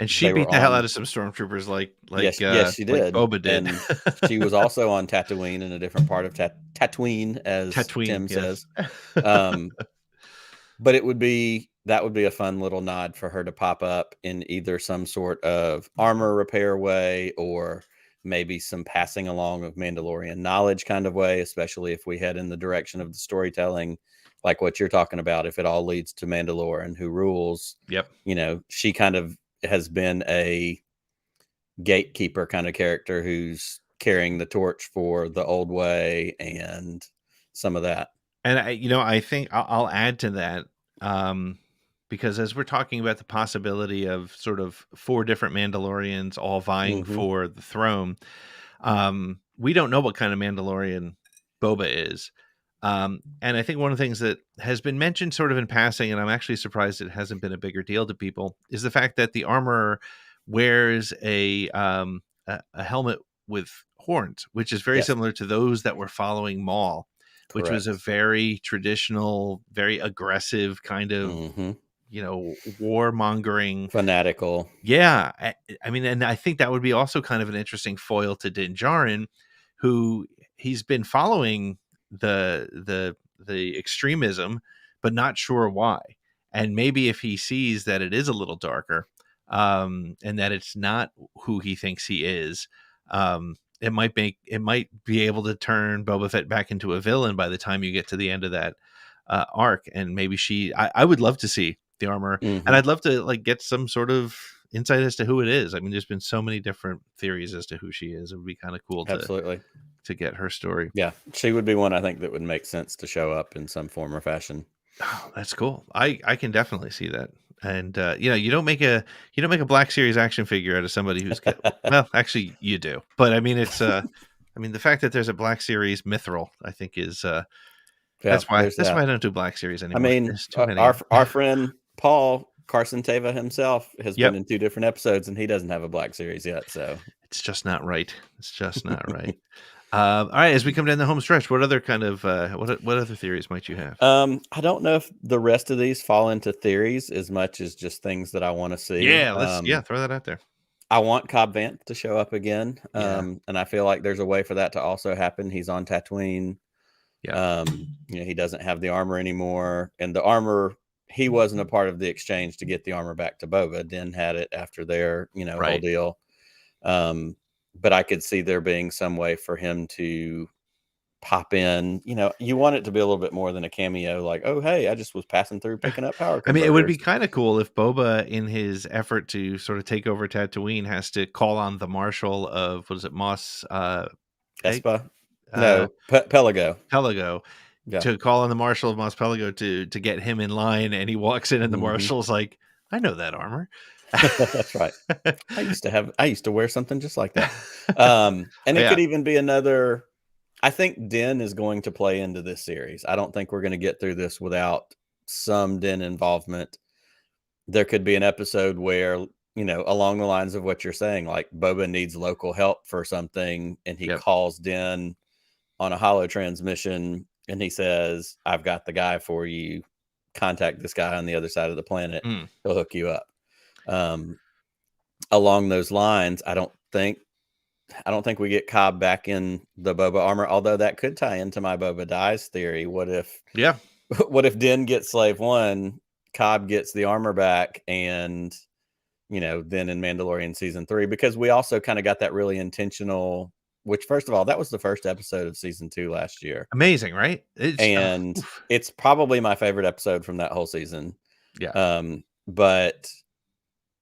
she beat the hell out of some stormtroopers, like yes, she did. Like Boba did. And she was also on Tatooine, in a different part of Tatooine, as Tim says. But that would be a fun little nod for her to pop up in either some sort of armor repair way, or maybe some passing along of Mandalorian knowledge kind of way, especially if we head in the direction of the storytelling, like what you're talking about, if it all leads to Mandalore and who rules. Yep. She kind of has been a gatekeeper kind of character who's carrying the torch for the old way and some of that. And I think I'll add to that, because as we're talking about the possibility of sort of 4 different Mandalorians all vying for the throne, we don't know what kind of Mandalorian Boba is. And I think one of the things that has been mentioned sort of in passing, and I'm actually surprised it hasn't been a bigger deal to people, is the fact that the Armorer wears a helmet with horns, which is very similar to those that were following Maul, which was a very traditional, very aggressive kind of, warmongering, fanatical. Yeah. I mean, and I think that would be also kind of an interesting foil to Din Djarin, who he's been following the extremism, but not sure why. And maybe if he sees that it is a little darker, and that it's not who he thinks he is, it might be able to turn Boba Fett back into a villain by the time you get to the end of that arc. And maybe I would love to see the Armorer, and I'd love to get some sort of insight as to who it is. I mean, there's been so many different theories as to who she is. It would be kind of cool to get her story. Yeah, she would be one I think that would make sense to show up in some form or fashion. Oh, that's cool. I can definitely see that. And you don't make a Black Series action figure out of somebody who's well, actually you do. But I mean, it's I mean, the fact that there's a Black Series Mithril, I think is that's why I don't do Black Series anymore. I mean, our friend Paul Carson Teva himself has been in 2 different episodes, and he doesn't have a Black Series yet. So it's just not right. It's just not right. All right, as we come down the home stretch, what other kind of what other theories might you have? I don't know if the rest of these fall into theories as much as just things that I want to see. Yeah, let's throw that out there. I want Cobb Vanth to show up again, and I feel like there's a way for that to also happen. He's on Tatooine. Yeah, he doesn't have the armor anymore, and the armor, he wasn't a part of the exchange to get the armor back to Boba. Din had it after their whole deal. But I could see there being some way for him to pop in. You want it to be a little bit more than a cameo, like, oh, hey, I just was passing through picking up power converters. I mean, it would be kind of cool if Boba, in his effort to sort of take over Tatooine, has to call on the Marshal of, what is it, Mos Espa? No, Pelago. To call on the Marshal of Mos Pelgo to get him in line, and he walks in, and the Marshal's like, I know that armor. That's right. I used to wear something just like that. And it could even be another I think Din is going to play into this series. I don't think we're going to get through this without some Din involvement. There could be an episode where, along the lines of what you're saying, like Boba needs local help for something, and he calls Din on a holo transmission, and he says, "I've got the guy for you. Contact this guy on the other side of the planet. He'll hook you up." Along those lines, I don't think we get Cobb back in the Boba armor, although that could tie into my Boba dies theory. What if Din gets Slave One, Cobb gets the armor back, and then in Mandalorian season 3, because we also kind of got that really intentional, which first of all, that was the first episode of season 2 last year. Amazing, right? It's probably my favorite episode from that whole season. Yeah. But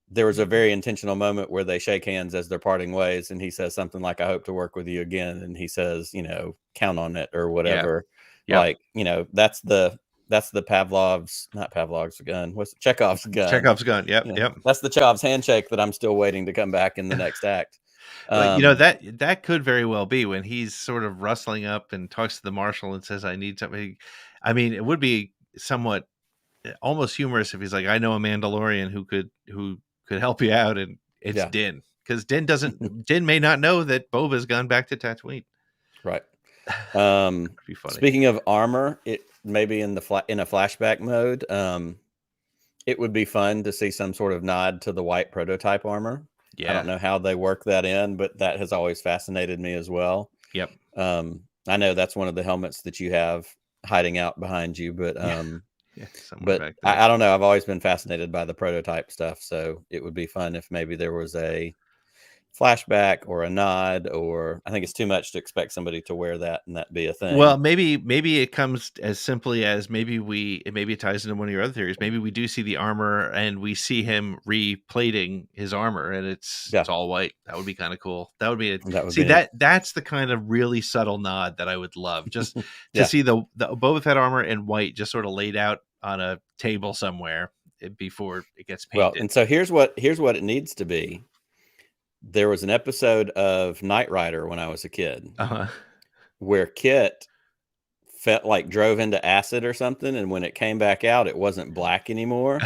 there was a very intentional moment where they shake hands as they're parting ways, and he says something like, "I hope to work with you again." And he says, "Count on it," or whatever. Yeah. Like, that's the not Pavlov's gun. What's Chekhov's gun? Chekhov's gun. Yep. Yep. That's the Chekhov's handshake that I'm still waiting to come back in the next act. That could very well be when he's sort of rustling up and talks to the marshal and says, "I need something." I mean, it would be somewhat almost humorous if he's like, "I know a Mandalorian who could help you out," and it's Din, because Din may not know that Boba's gone back to Tatooine. Right. Be funny. Speaking of armor, it maybe in a flashback mode, it would be fun to see some sort of nod to the white prototype armor. I don't know how they work that in, but that has always fascinated me as well. Yep. I know that's one of the helmets that you have hiding out behind you, but but I don't know. I've always been fascinated by the prototype stuff, so it would be fun if maybe there was a flashback or a nod, or I think it's too much to expect somebody to wear that and that be a thing. Well, maybe it comes as simply as maybe it ties into one of your other theories. Maybe we do see the armor and we see him replating his armor, and it's all white. That would be kind of cool. That would be that's the kind of really subtle nod that I would love, just to see the Boba Fett armor in white, just sort of laid out on a table somewhere before it gets painted. Well, and so here's what it needs to be. There was an episode of Knight Rider when I was a kid, where Kit drove into acid or something, and when it came back out, it wasn't black anymore.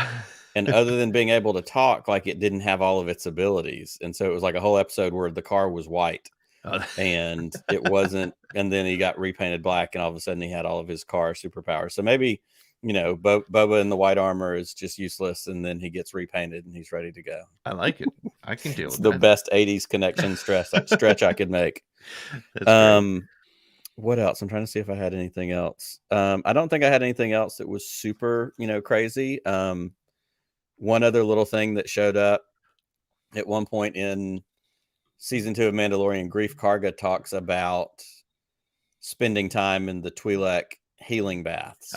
And other than being able to talk, it didn't have all of its abilities, and so it was like a whole episode where the car was white, and it wasn't. And then he got repainted black, and all of a sudden he had all of his car superpowers. So maybe Boba in the white armor is just useless, and then he gets repainted and he's ready to go. I like it. I can deal with the best 80s connection stretch I could make. What else? I'm trying to see if I had anything else. I don't think I had anything else that was super, crazy. One other little thing that showed up at one point in season 2 of Mandalorian, Grief Karga talks about spending time in the Twi'lek healing baths.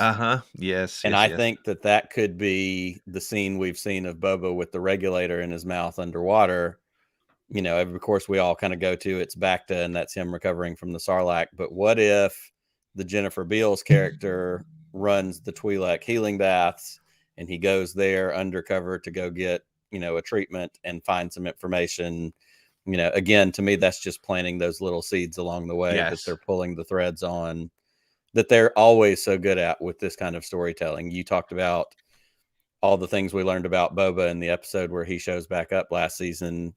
Yes. And I think that could be the scene we've seen of Boba with the regulator in his mouth underwater. Of course we all kind of go to it's Bacta, and that's him recovering from the Sarlacc. But what if the Jennifer Beals character runs the Twi'lek healing baths, and he goes there undercover to go get, a treatment and find some information? Again, to me, that's just planting those little seeds along the way that they're pulling the threads on, that they're always so good at with this kind of storytelling. You talked about all the things we learned about Boba in the episode where he shows back up last season,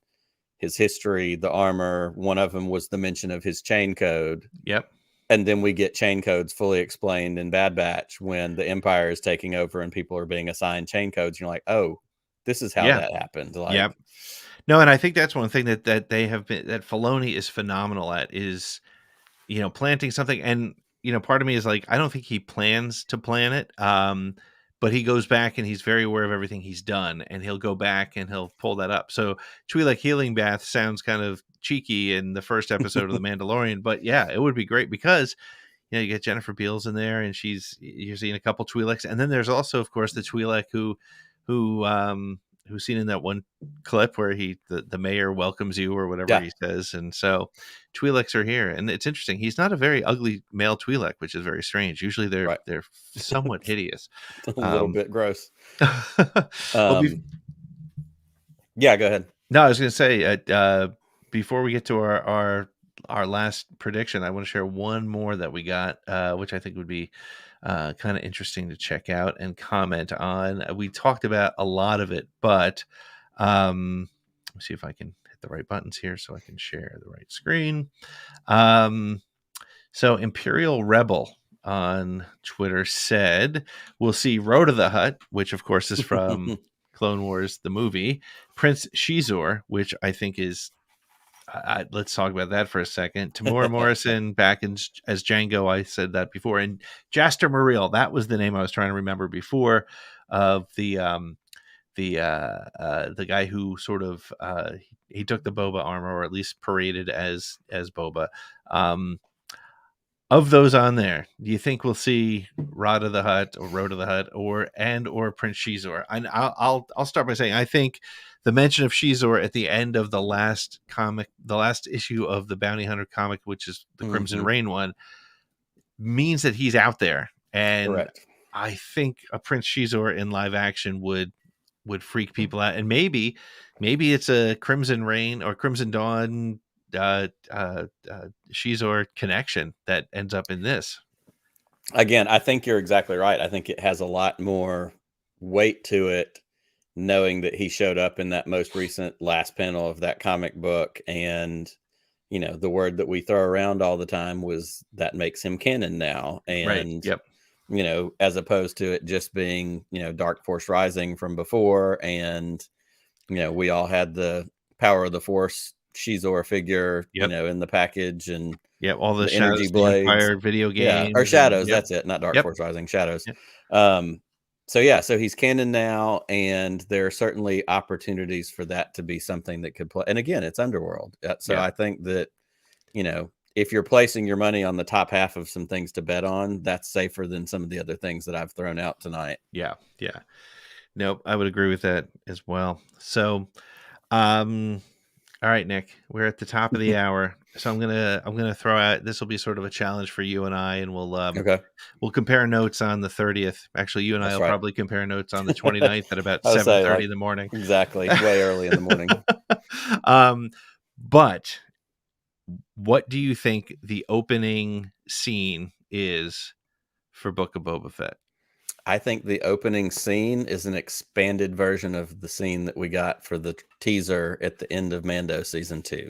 his history, the armor. One of them was the mention of his chain code. Yep. And then we get chain codes fully explained in Bad Batch when the Empire is taking over and people are being assigned chain codes. You're like, oh, this is how that happened. Yep. No, and I think that's one thing that they have been, that Filoni is phenomenal at, is, planting something. And, part of me is like, I don't think he plans to plan it. But he goes back and he's very aware of everything he's done, and he'll go back and he'll pull that up. So Twi'lek healing bath sounds kind of cheeky in the first episode of The Mandalorian, but yeah, it would be great because, you get Jennifer Beals in there, and you're seeing a couple Twi'leks. And then there's also, of course, the Twi'lek who's seen in that one clip where the mayor welcomes you or whatever he says. And so Twi'leks are here, and it's interesting. He's not a very ugly male Twi'lek, which is very strange. Usually they're somewhat hideous. A little bit gross. Well, yeah, go ahead. No, I was going to say, before we get to our our last prediction, I want to share one more that we got, which I think would be kind of interesting to check out and comment on. We talked about a lot of it, but let's see if I can hit the right buttons here so I can share the right screen. So Imperial Rebel on Twitter said, we'll see Road to the Hut, which of course is from Clone Wars, the movie, Prince Shizor, which I think is, let's talk about that for a second. Tamora Morrison back as Django. I said that before. And Jaster Muriel, that was the name I was trying to remember before, of the guy who sort of he took the Boba armor, or at least paraded as Boba. Of those on there, do you think we'll see Road to the Hut or Prince Shizor? And I'll start by saying I think the mention of Shizor at the end of the last issue of the Bounty Hunter comic, which is the Crimson Reign one, means that he's out there. And correct. I think a Prince Shizor in live action would freak people out. And maybe it's a Crimson Reign or Crimson Dawn Shizor connection that ends up in this. Again, I think you're exactly right. I think it has a lot more weight to it, knowing that he showed up in that most recent last panel of that comic book. And, you know, the word that we throw around all the time was that makes him canon now. And, right. Yep. You know, as opposed to it just being, you know, Dark Force Rising from before. And, you know, we all had the Power of the Force Shizor figure, you know, in the package, and all the energy blades, video games, or Shadows. That's it, not Dark Force Rising, Shadows. So he's canon now, and there are certainly opportunities for that to be something that could play. And again, it's Underworld, so I think that, you know, if you're placing your money on the top half of some things to bet on, that's safer than some of the other things that I've thrown out tonight. Yeah. Nope, I would agree with that as well. So, all right, Nick, we're at the top of the hour, so I'm gonna throw out. This will be sort of a challenge for you and I, and we'll compare notes on the 30th. Actually, you and I will probably compare notes on the 29th at about 7:30 in the morning. Exactly, way early in the morning. But what do you think the opening scene is for Book of Boba Fett? I think the opening scene is an expanded version of the scene that we got for the teaser at the end of Mando season 2.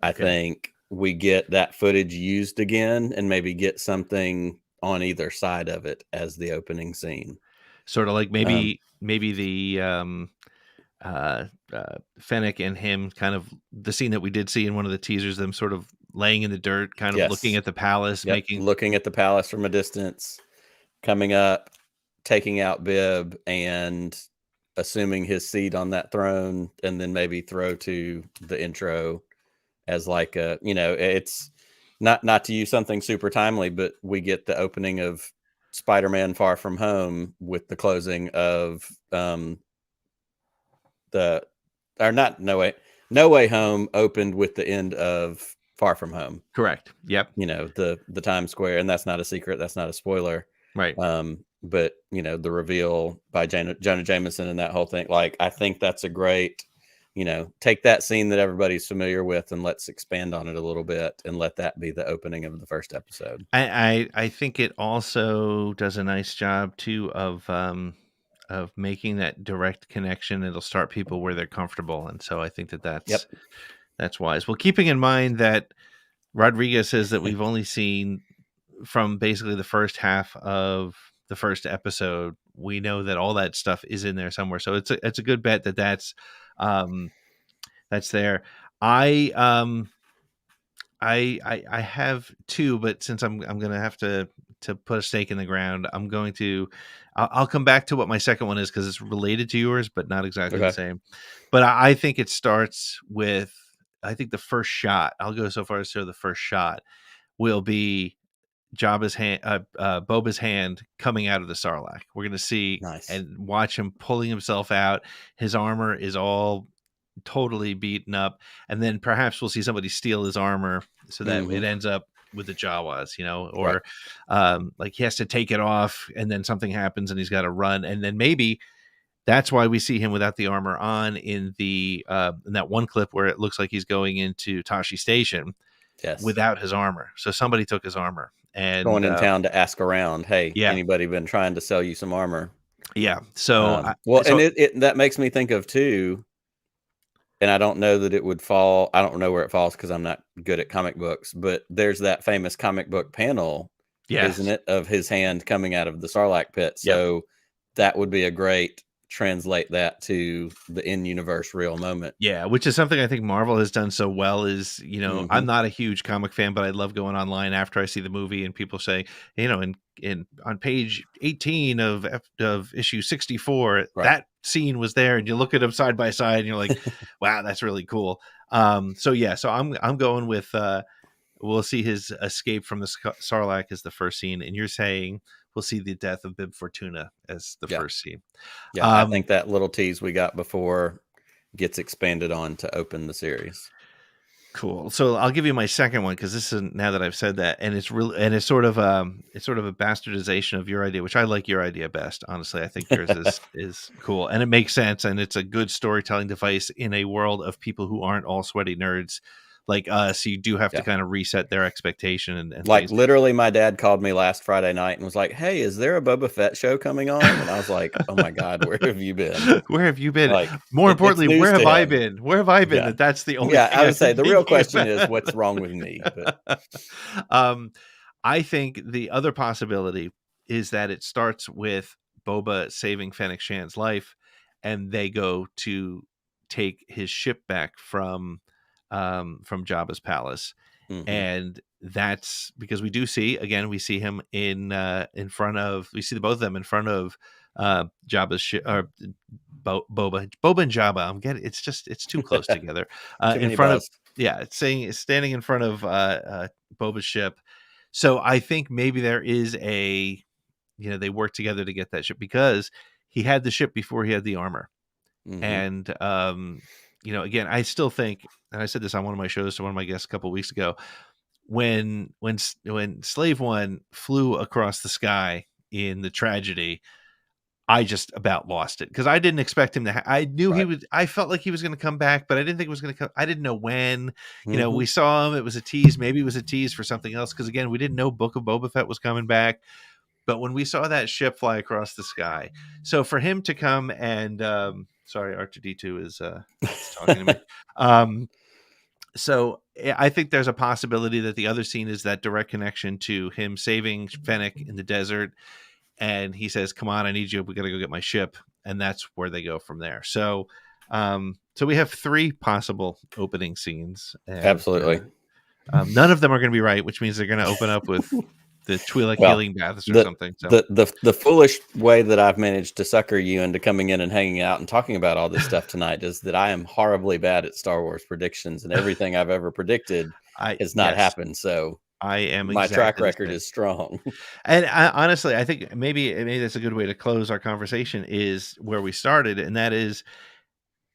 I think we get that footage used again, and maybe get something on either side of it as the opening scene. Sort of like maybe the Fennec and him, kind of the scene that we did see in one of the teasers, them sort of laying in the dirt, kind of looking at the palace, looking at the palace from a distance, coming up, taking out Bib, and assuming his seat on that throne, and then maybe throw to the intro as like a, you know, it's not to use something super timely, but we get the opening of Spider-Man Far From Home with the closing of No Way Home opened with the end of Far From Home. Correct. Yep. You know, the Times Square, and that's not a secret, that's not a spoiler. Right. But you know, the reveal by Jonah Jameson and that whole thing, like, I think that's a great, you know, take that scene that everybody's familiar with and let's expand on it a little bit and let that be the opening of the first episode. I think it also does a nice job too of making that direct connection. It'll start people where they're comfortable, and so I think that's wise. Well, keeping in mind that Rodriguez says that we've only seen from basically the first half of the first episode, we know that all that stuff is in there somewhere. So it's a good bet that's there. I have two, but since I'm going to have to put a stake in the ground, I'll come back to what my second one is, because it's related to yours, but not exactly the same. But I think it starts with, I think the first shot, I'll go so far as to the first shot will be Jabba's hand, Boba's hand coming out of the Sarlacc. We're going to see and watch him pulling himself out. His armor is all totally beaten up, and then perhaps we'll see somebody steal his armor so that it ends up with the Jawas, you know, or like he has to take it off, and then something happens and he's got to run, and then maybe that's why we see him without the armor on in the in that one clip where it looks like he's going into Tashi Station. Yes. without his armor. So somebody took his armor and going in town to ask around. Hey, yeah. anybody been trying to sell you some armor? Yeah. So and it that makes me think of too. And I don't know that it would fall. I don't know where it falls because I'm not good at comic books. But there's that famous comic book panel, isn't it, of his hand coming out of the Sarlacc pit? So that would be a great translate that to the in-universe real moment. Yeah, which is something I think Marvel has done so well. Is I'm not a huge comic fan, but I love going online after I see the movie and people say, in on page 18 of issue 64, that scene was there, and you look at them side by side, and you're like, wow, that's really cool. So I'm going with we'll see his escape from the Sarlacc as the first scene, and you're saying we'll see the death of Bib Fortuna as the first scene. Yeah, I think that little tease we got before gets expanded on to open the series. Cool. So I'll give you my second one because this is now that I've said that, and it's sort of a bastardization of your idea, which I like your idea best. Honestly, I think yours is cool and it makes sense, and it's a good storytelling device in a world of people who aren't all sweaty nerds like us. You do have to kind of reset their expectation and like literally my dad called me last Friday night and was like, hey, is there a Boba Fett show coming on? And I was like, oh my God, where have you been? Where have you been? Like, more importantly, where have I been? Where have I been? That's the only thing I would say the real question is what's wrong with me? But I think the other possibility is that it starts with Boba saving Fennec Shan's life and they go to take his ship back from Jabba's palace. And that's because we do see him in front of, we see the both of them in front of Jabba's ship, or Boba and Jabba. It's too close together. In front of it's standing in front of Boba's ship. So I think maybe there is they work together to get that ship because he had the ship before he had the armor. And again, I still think, and I said this on one of my shows to one of my guests a couple of weeks ago, when Slave One flew across the sky in the tragedy, I just about lost it because I didn't expect him to. I knew he was. I felt like he was going to come back, but I didn't think it was going to come. I didn't know when. We saw him. It was a tease. Maybe it was a tease for something else because again, we didn't know Book of Boba Fett was coming back. But when we saw that ship fly across the sky, so for him to come and sorry, R2D2 is talking to me. So I think there's a possibility that the other scene is that direct connection to him saving Fennec in the desert. And he says, come on, I need you. We got to go get my ship. And that's where they go from there. So we have three possible opening scenes. And, absolutely. None of them are going to be right, which means they're going to open up with the Twi'lek healing baths or something. So the foolish way that I've managed to sucker you into coming in and hanging out and talking about all this stuff tonight is that I am horribly bad at Star Wars predictions, and everything I've ever predicted has not happened. So I am. My track record is strong. And honestly, I think maybe that's a good way to close our conversation is where we started, and that is,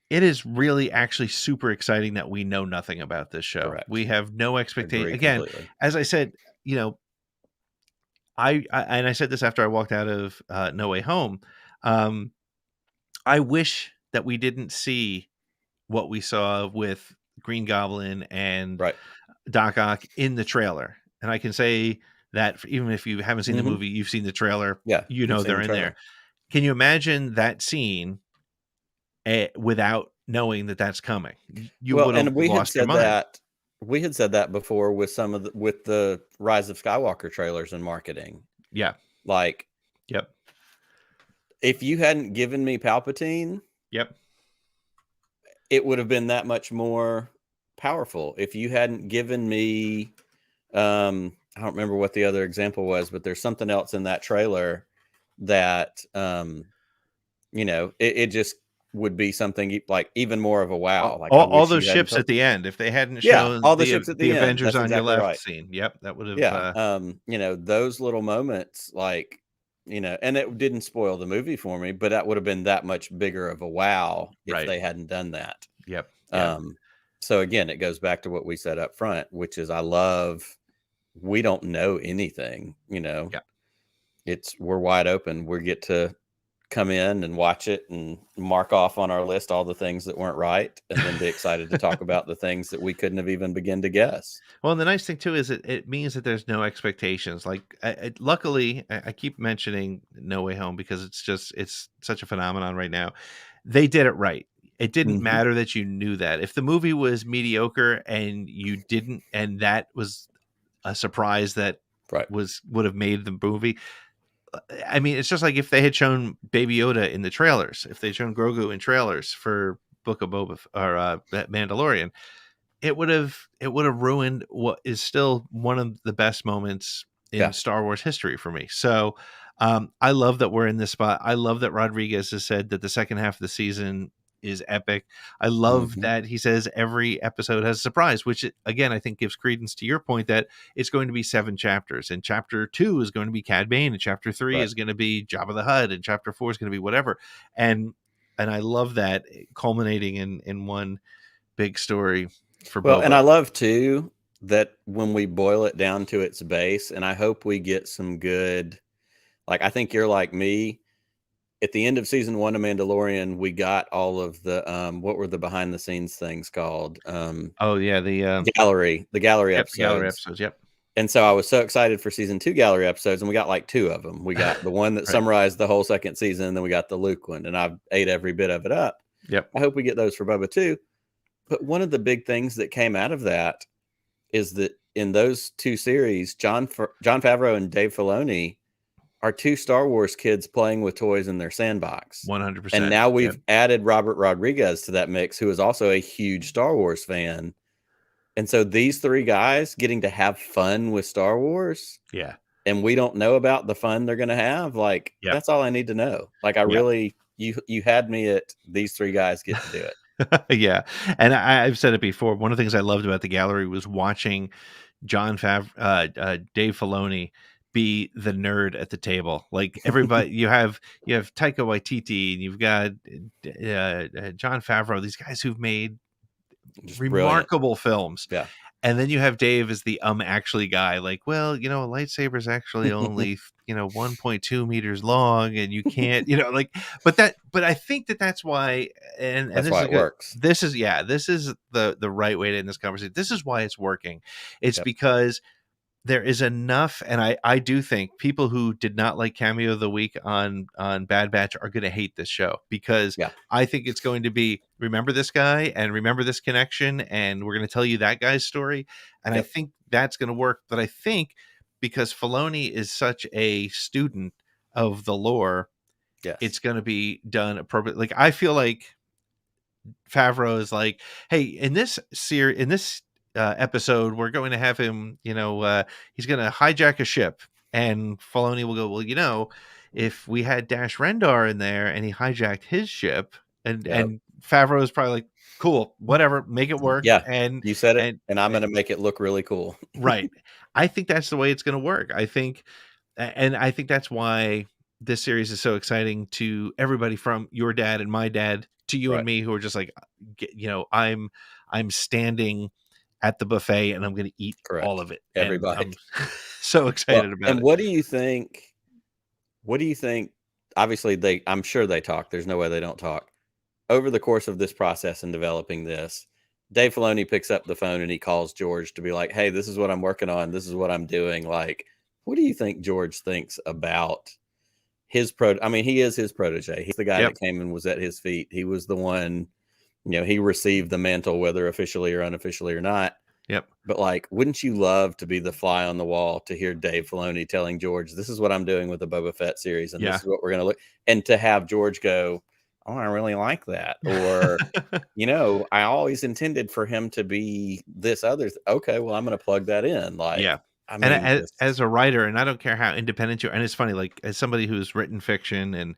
it is really actually super exciting that we know nothing about this show. Correct. We have no expectation. Again, completely. As I said, I said this after I walked out of No Way Home. I wish that we didn't see what we saw with Green Goblin and Doc Ock in the trailer. And I can say that even if you haven't seen the movie, you've seen the trailer. Yeah, they're in there. Can you imagine that scene without knowing that that's coming? You would have lost your mind. We had said that before with with the Rise of Skywalker trailers and marketing. Yeah. Like, yep. If you hadn't given me Palpatine, yep, it would have been that much more powerful. If you hadn't given me, I don't remember what the other example was, but there's something else in that trailer that, it just would be something like even more of a wow. Like all those ships at the end, if they hadn't shown all the ships at the end, Avengers on exactly your left scene. Yep. That would have, those little moments, like, and it didn't spoil the movie for me, but that would have been that much bigger of a wow if they hadn't done that. Yep. So again, it goes back to what we said up front, which is we don't know anything, we're wide open. We get to come in and watch it and mark off on our list all the things that weren't right, and then be excited to talk about the things that we couldn't have even begun to guess. Well, and the nice thing too is it means that there's no expectations. Like, luckily, I keep mentioning No Way Home because it's such a phenomenon right now. They did it right. It didn't matter that you knew that. If the movie was mediocre and you didn't, and that was a surprise that would have made the movie. I mean, it's just like if they had shown Baby Yoda in the trailers, if they'd shown Grogu in trailers for Book of Boba or Mandalorian, it would have ruined what is still one of the best moments in Star Wars history for me. So I love that we're in this spot. I love that Rodriguez has said that the second half of the season is epic. I love that he says every episode has a surprise, which again, I think gives credence to your point that it's going to be 7 chapters, and chapter 2 is going to be Cad Bane, and chapter 3 is going to be Jabba the Hutt, and chapter 4 is going to be whatever. And I love that culminating in one big story for Boba. And I love too that when we boil it down to its base, and I hope we get some good, like, I think you're like me. At the end of season 1 of Mandalorian, we got all of the what were the behind the scenes things called? The gallery episodes. Gallery episodes, yep. And so I was so excited for season 2 gallery episodes, and we got like 2 of them. We got the one that summarized the whole second season, and then we got the Luke one, and I've ate every bit of it up. Yep. I hope we get those for Boba too. But one of the big things that came out of that is that in those 2 series, Jon Favreau and Dave Filoni are 2 Star Wars kids playing with toys in their sandbox. 100%. And now we've added Robert Rodriguez to that mix, who is also a huge Star Wars fan. And so these 3 guys getting to have fun with Star Wars. Yeah. And we don't know about the fun they're going to have. Like, that's all I need to know. Like, I really, you had me at these 3 guys get to do it. Yeah. And I've said it before. One of the things I loved about the gallery was watching Dave Filoni be the nerd at the table. Like, everybody, you have Taika Waititi, and you've got Jon Favreau, these guys who've made just remarkable films. Yeah. And then you have Dave as the actually guy, like, well, a lightsaber is actually only 1.2 meters long, and you can't, but I think that's why, and that's this why is it works. This is the right way to end this conversation. This is why it's working. It's because there is enough, and I do think people who did not like Cameo of the Week on Bad Batch are going to hate this show, because I think it's going to be, remember this guy and remember this connection, and we're going to tell you that guy's story, and I think that's going to work. But I think because Filoni is such a student of the lore, it's going to be done appropriately. Like, I feel like Favreau is like, hey, in this series, episode, we're going to have him, he's going to hijack a ship, and Filoni will go, well, if we had Dash Rendar in there and he hijacked his ship, and Favreau is probably like, cool, whatever, make it work. Yeah, and you said it, and I'm going to make it look really cool. Right. I think that's the way it's going to work. I think that's why this series is so exciting to everybody, from your dad and my dad to you and me, who are just like, I'm standing at the buffet and I'm going to eat all of it. Everybody. And I'm so excited about it. And what do you think? Obviously, I'm sure they talk. There's no way they don't talk. Over the course of this process and developing this, Dave Filoni picks up the phone and he calls George to be like, hey, this is what I'm working on. This is what I'm doing. Like, what do you think George thinks about his he is his protege. He's the guy that came and was at his feet. He was the one, he received the mantle, whether officially or unofficially or not. Yep. But like, wouldn't you love to be the fly on the wall to hear Dave Filoni telling George, this is what I'm doing with the Boba Fett series, and this is what we're going to look, and to have George go, oh, I really like that. Or, I always intended for him to be this other. Okay, well, I'm going to plug that in. Like, I mean, and as a writer, and I don't care how independent you are, and it's funny, like, as somebody who's written fiction, and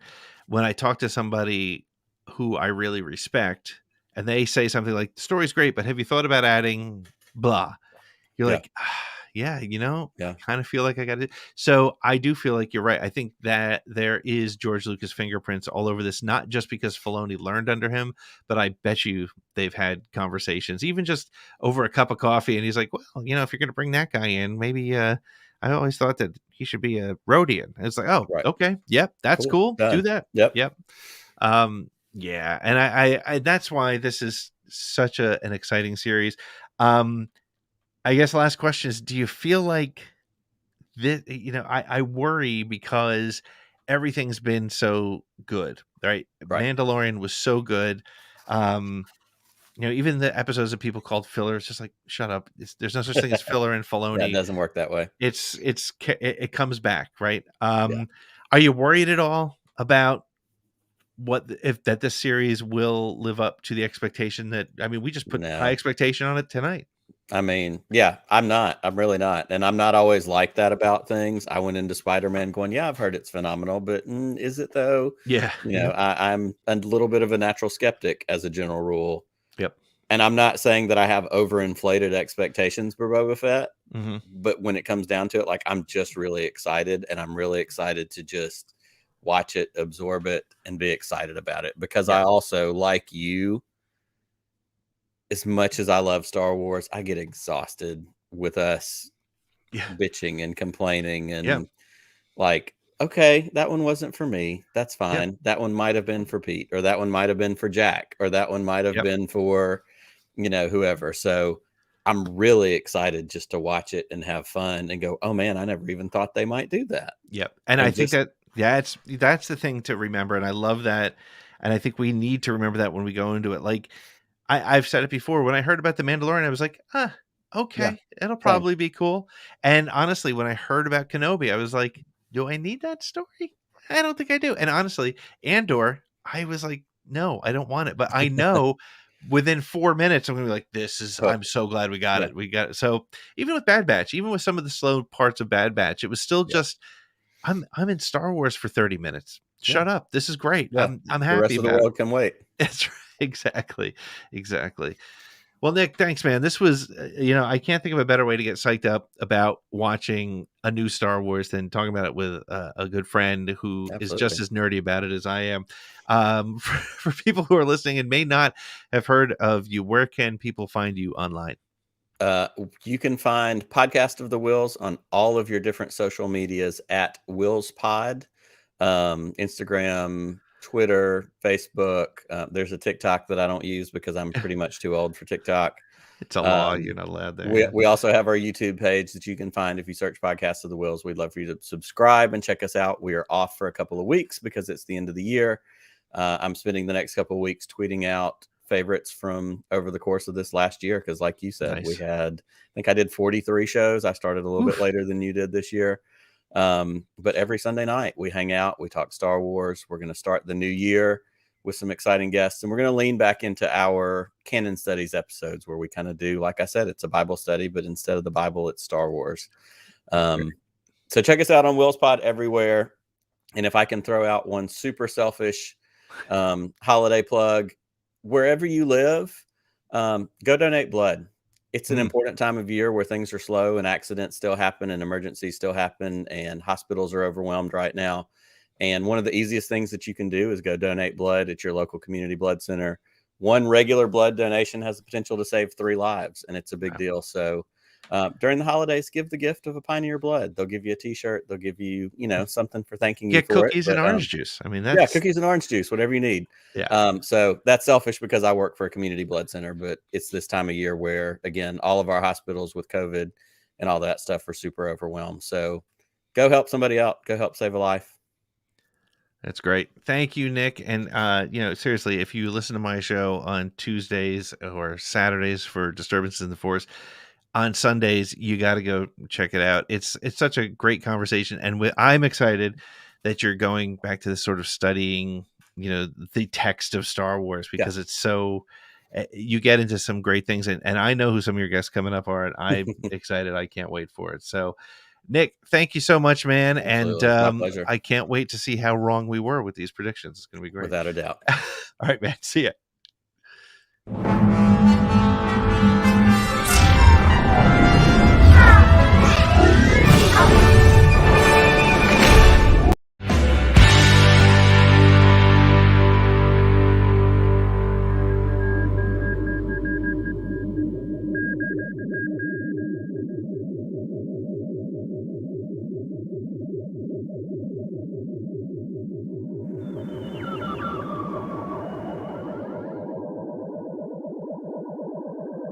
when I talk to somebody who I really respect, and they say something like, the story's great, but have you thought about adding blah? You're like, I kind of feel like I got it. So I do feel like you're right. I think that there is George Lucas fingerprints all over this, not just because Filoni learned under him, but I bet you they've had conversations, even just over a cup of coffee. And he's like, well, if you're going to bring that guy in, maybe I I always thought that he should be a Rhodian. And it's like, oh, Right. okay, yep, that's cool. Done. Do that. Yep. Yeah, and I that's why this is such an exciting series. I guess last question is, do you feel like this, I worry because everything's been so good, right? Mandalorian was so good. Even the episodes that people called filler, it's just like, shut up. There's no such thing as filler in Filoni. Yeah, it doesn't work that way. It comes back, right? Are you worried at all about that this series will live up to the expectation that, we just put high expectation on it tonight? I mean, yeah, I'm really not. And I'm not always like that about things. I went into Spider-Man going, yeah, I've heard it's phenomenal, but is it though? Yeah. I'm a little bit of a natural skeptic as a general rule. Yep. And I'm not saying that I have overinflated expectations for Boba Fett, but when it comes down to it, like, I'm just really excited, and I'm really excited to just watch it, absorb it, and be excited about it, because I also, like you, as much as I love Star Wars, I get exhausted with us bitching and complaining and like, okay, that one wasn't for me. That's fine. That one might have been for Pete, or that one might have been for Jack, or that one might have been for, whoever. So I'm really excited just to watch it and have fun and go, oh man, I never even thought they might do that. Yep. And I think that's the thing to remember. And I love that. And I think we need to remember that when we go into it. Like, I've said it before, when I heard about The Mandalorian, I was like, okay, it'll probably be cool. And honestly, when I heard about Kenobi, I was like, do I need that story? I don't think I do. And honestly, Andor, I was like, no, I don't want it. But I know within 4 minutes, I'm going to be like, I'm so glad we got it. We got it. So even with Bad Batch, even with some of the slow parts of Bad Batch, it was still just, I'm in Star Wars for 30 minutes. Shut up. This is great. I'm happy. The rest of the world can wait. That's right. Exactly. Well, Nick, thanks, man. This was, I can't think of a better way to get psyched up about watching a new Star Wars than talking about it with a good friend who is just as nerdy about it as I am. For people who are listening and may not have heard of you, where can people find you online? You can find Podcast of the Wills on all of your different social medias at Wills Pod, Instagram, Twitter, Facebook. There's a TikTok that I don't use because I'm pretty much too old for TikTok. It's a law. You're not allowed there. We also have our YouTube page that you can find if you search Podcast of the Wills. We'd love for you to subscribe and check us out. We are off for a couple of weeks because it's the end of the year. I'm spending the next couple of weeks tweeting out favorites from over the course of this last year, because like you said, we had, I think I did 43 shows. I started a little bit later than you did this year. But every Sunday night we hang out, we talk Star Wars. We're going to start the new year with some exciting guests, and we're going to lean back into our canon studies episodes where we kind of do, like I said, it's a Bible study, but instead of the Bible, it's Star Wars. So check us out on Wills Pod everywhere. And if I can throw out one super selfish holiday plug, wherever you live, go donate blood. It's an important time of year where things are slow and accidents still happen and emergencies still happen and hospitals are overwhelmed right now. And one of the easiest things that you can do is go donate blood at your local community blood center. One regular blood donation has the potential to save 3 lives, and it's a big deal. So during the holidays, give the gift of a pint of your blood. They'll give you a t-shirt. They'll give you, something for thanking you for cookies and orange juice. I mean, cookies and orange juice, whatever you need. So that's selfish because I work for a community blood center, but it's this time of year where, again, all of our hospitals with COVID and all that stuff are super overwhelmed. So go help somebody out. Go help save a life. That's great. Thank you, Nick. And, seriously, if you listen to my show on Tuesdays or Saturdays for Disturbances in the Force, on Sundays, you got to go check it out. It's such a great conversation. And I'm excited that you're going back to this sort of studying, the text of Star Wars, because it's so, you get into some great things. And I know who some of your guests coming up are, and I'm excited. I can't wait for it. So, Nick, thank you so much, man. Absolutely. And My pleasure. I can't wait to see how wrong we were with these predictions. It's going to be great. Without a doubt. All right, man. See ya.